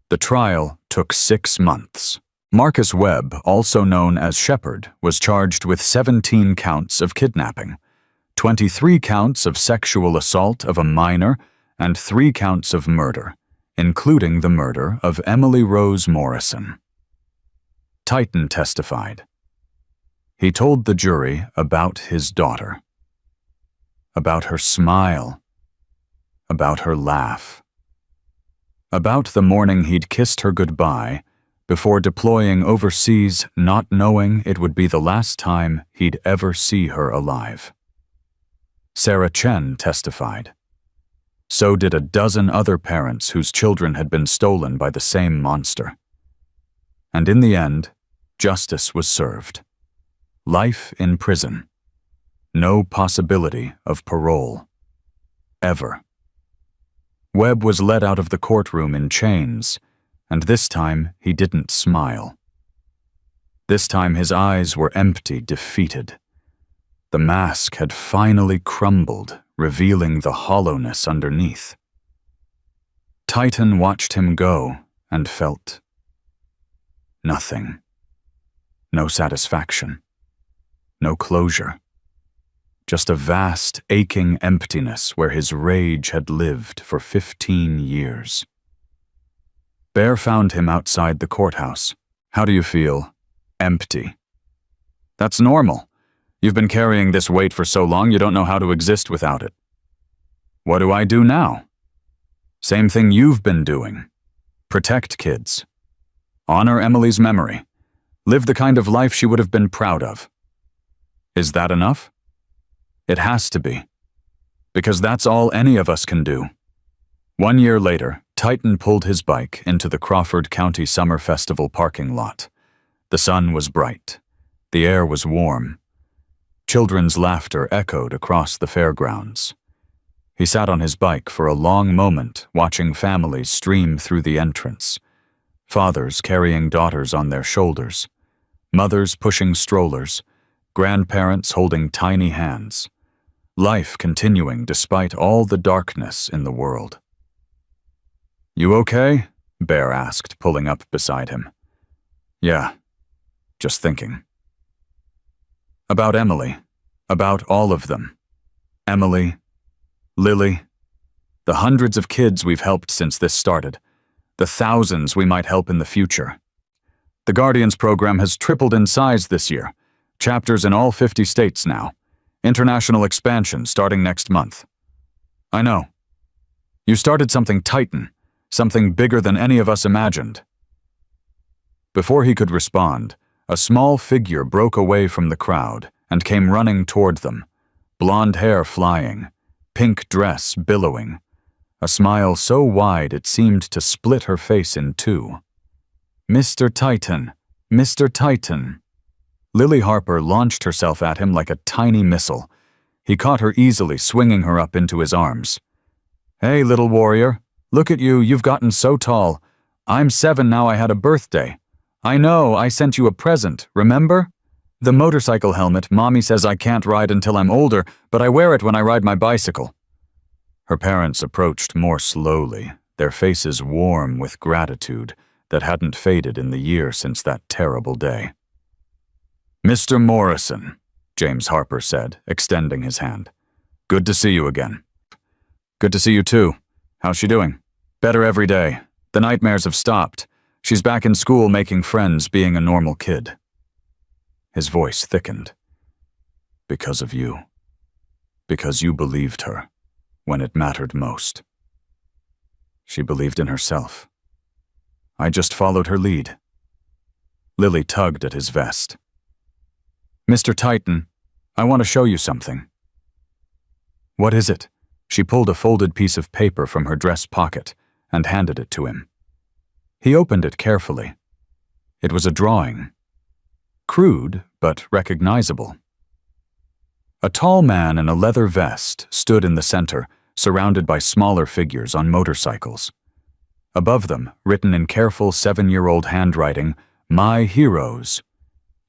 The trial took 6 months. Marcus Webb, also known as Shepard, was charged with 17 counts of kidnapping, 23 counts of sexual assault of a minor, and 3 counts of murder, including the murder of Emily Rose Morrison. Titan testified. He told the jury about his daughter, about her smile, about her laugh, about the morning he'd kissed her goodbye before deploying overseas, not knowing it would be the last time he'd ever see her alive. Sarah Chen testified. So did a dozen other parents whose children had been stolen by the same monster. And in the end, justice was served. Life in prison. No possibility of parole. Ever. Webb was led out of the courtroom in chains, and this time he didn't smile. This time his eyes were empty, defeated. The mask had finally crumbled, revealing the hollowness underneath. Titan watched him go and felt nothing. No satisfaction. No closure. Just a vast, aching emptiness where his rage had lived for 15 years. Bear found him outside the courthouse. "How do you feel?" "Empty." "That's normal. You've been carrying this weight for so long you don't know how to exist without it." "What do I do now?" "Same thing you've been doing. Protect kids. Honor Emily's memory. Live the kind of life she would have been proud of. Is that enough? It has to be. Because that's all any of us can do. 1 year later, Titan pulled his bike into the Crawford County Summer Festival parking lot. The sun was bright. The air was warm. Children's laughter echoed across the fairgrounds. He sat on his bike for a long moment, watching families stream through the entrance. Fathers carrying daughters on their shoulders. Mothers pushing strollers. Grandparents holding tiny hands. Life continuing despite all the darkness in the world. "You okay?" Bear asked, pulling up beside him. "Yeah, just thinking." About Emily. About all of them. Emily, Lily, the hundreds of kids we've helped since this started, the thousands we might help in the future. The Guardians program has tripled in size this year. Chapters in all 50 states now. International expansion starting next month. I know. You started something Titan, something bigger than any of us imagined. Before he could respond, a small figure broke away from the crowd and came running toward them, blonde hair flying, pink dress billowing, a smile so wide it seemed to split her face in two. "Mr. Titan, Mr. Titan." Lily Harper launched herself at him like a tiny missile. He caught her easily, swinging her up into his arms. "Hey, little warrior, look at you, you've gotten so tall. I'm 7 now, I had a birthday. I know, I sent you a present, remember? The motorcycle helmet Mommy says I can't ride until I'm older, but I wear it when I ride my bicycle." Her parents approached more slowly, their faces warm with gratitude that hadn't faded in the year since that terrible day. "Mr. Morrison," James Harper said, extending his hand. "Good to see you again." "Good to see you too. How's she doing?" "Better every day. The nightmares have stopped. She's back in school making friends, being a normal kid." His voice thickened. "Because of you. Because you believed her, when it mattered most. She believed in herself. I just followed her lead." Lily tugged at his vest. "Mr. Titan, I want to show you something." "What is it?" She pulled a folded piece of paper from her dress pocket and handed it to him. He opened it carefully. It was a drawing. Crude, but recognizable. A tall man in a leather vest stood in the center, surrounded by smaller figures on motorcycles. Above them, written in careful 7-year-old handwriting, "My Heroes."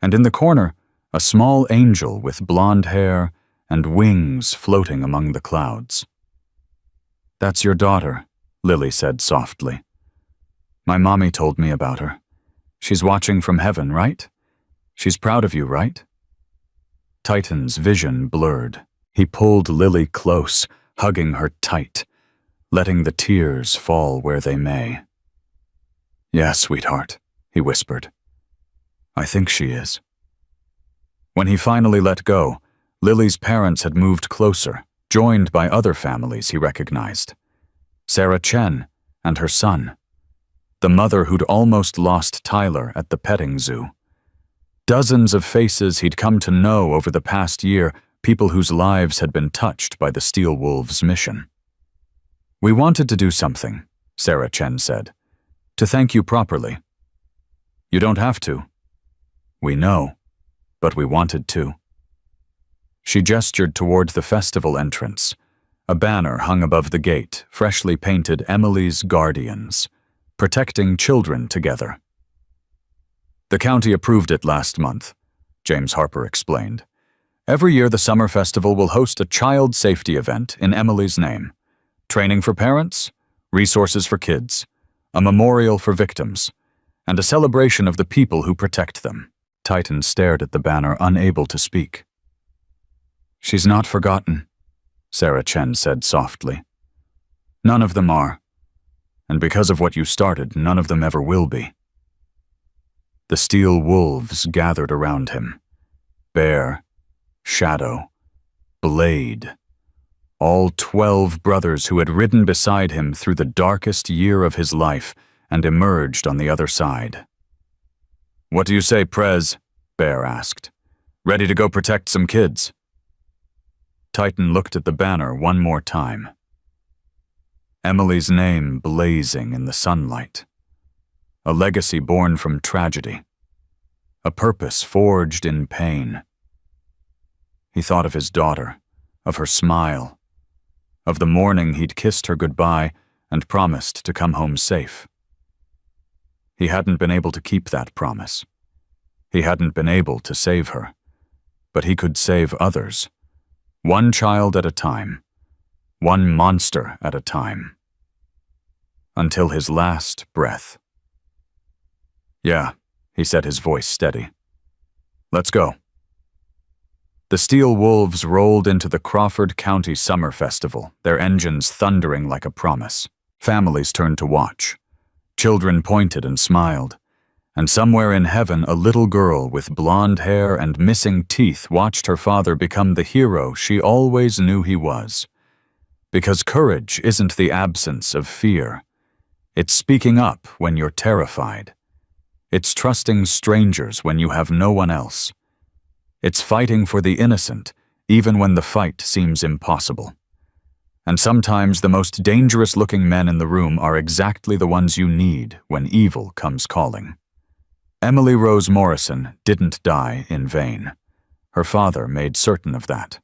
And in the corner, a small angel with blonde hair and wings floating among the clouds. "That's your daughter," Lily said softly. "My mommy told me about her. She's watching from heaven, right? She's proud of you, right?" Titan's vision blurred. He pulled Lily close, hugging her tight, letting the tears fall where they may. "Yes, sweetheart," he whispered. "I think she is." When he finally let go, Lily's parents had moved closer, joined by other families he recognized. Sarah Chen and her son. The mother who'd almost lost Tyler at the petting zoo. Dozens of faces he'd come to know over the past year, people whose lives had been touched by the Steel Wolves' mission. "We wanted to do something," Sarah Chen said, "to thank you properly." "You don't have to." "We know, but we wanted to." She gestured toward the festival entrance. A banner hung above the gate, freshly painted Emily's Guardians, protecting children together. "The county approved it last month," James Harper explained. "Every year the summer festival will host a child safety event in Emily's name. Training for parents, resources for kids, a memorial for victims, and a celebration of the people who protect them." Titan stared at the banner, unable to speak. "She's not forgotten," Sarah Chen said softly. "None of them are. And because of what you started, none of them ever will be." The Steel Wolves gathered around him. Bear, Shadow, Blade. All 12 brothers who had ridden beside him through the darkest year of his life and emerged on the other side. "What do you say, Prez?" Bear asked. "Ready to go protect some kids?" Titan looked at the banner one more time. Emily's name blazing in the sunlight. A legacy born from tragedy. A purpose forged in pain. He thought of his daughter, of her smile, of the morning he'd kissed her goodbye and promised to come home safe. He hadn't been able to keep that promise. He hadn't been able to save her, but he could save others. One child at a time, one monster at a time. Until his last breath. "Yeah," he said, his voice steady. "Let's go." The Steel Wolves rolled into the Crawford County Summer Festival, their engines thundering like a promise. Families turned to watch. Children pointed and smiled. And somewhere in heaven, a little girl with blonde hair and missing teeth watched her father become the hero she always knew he was. Because courage isn't the absence of fear. It's speaking up when you're terrified. It's trusting strangers when you have no one else. It's fighting for the innocent, even when the fight seems impossible. And sometimes the most dangerous-looking men in the room are exactly the ones you need when evil comes calling. Emily Rose Morrison didn't die in vain. Her father made certain of that.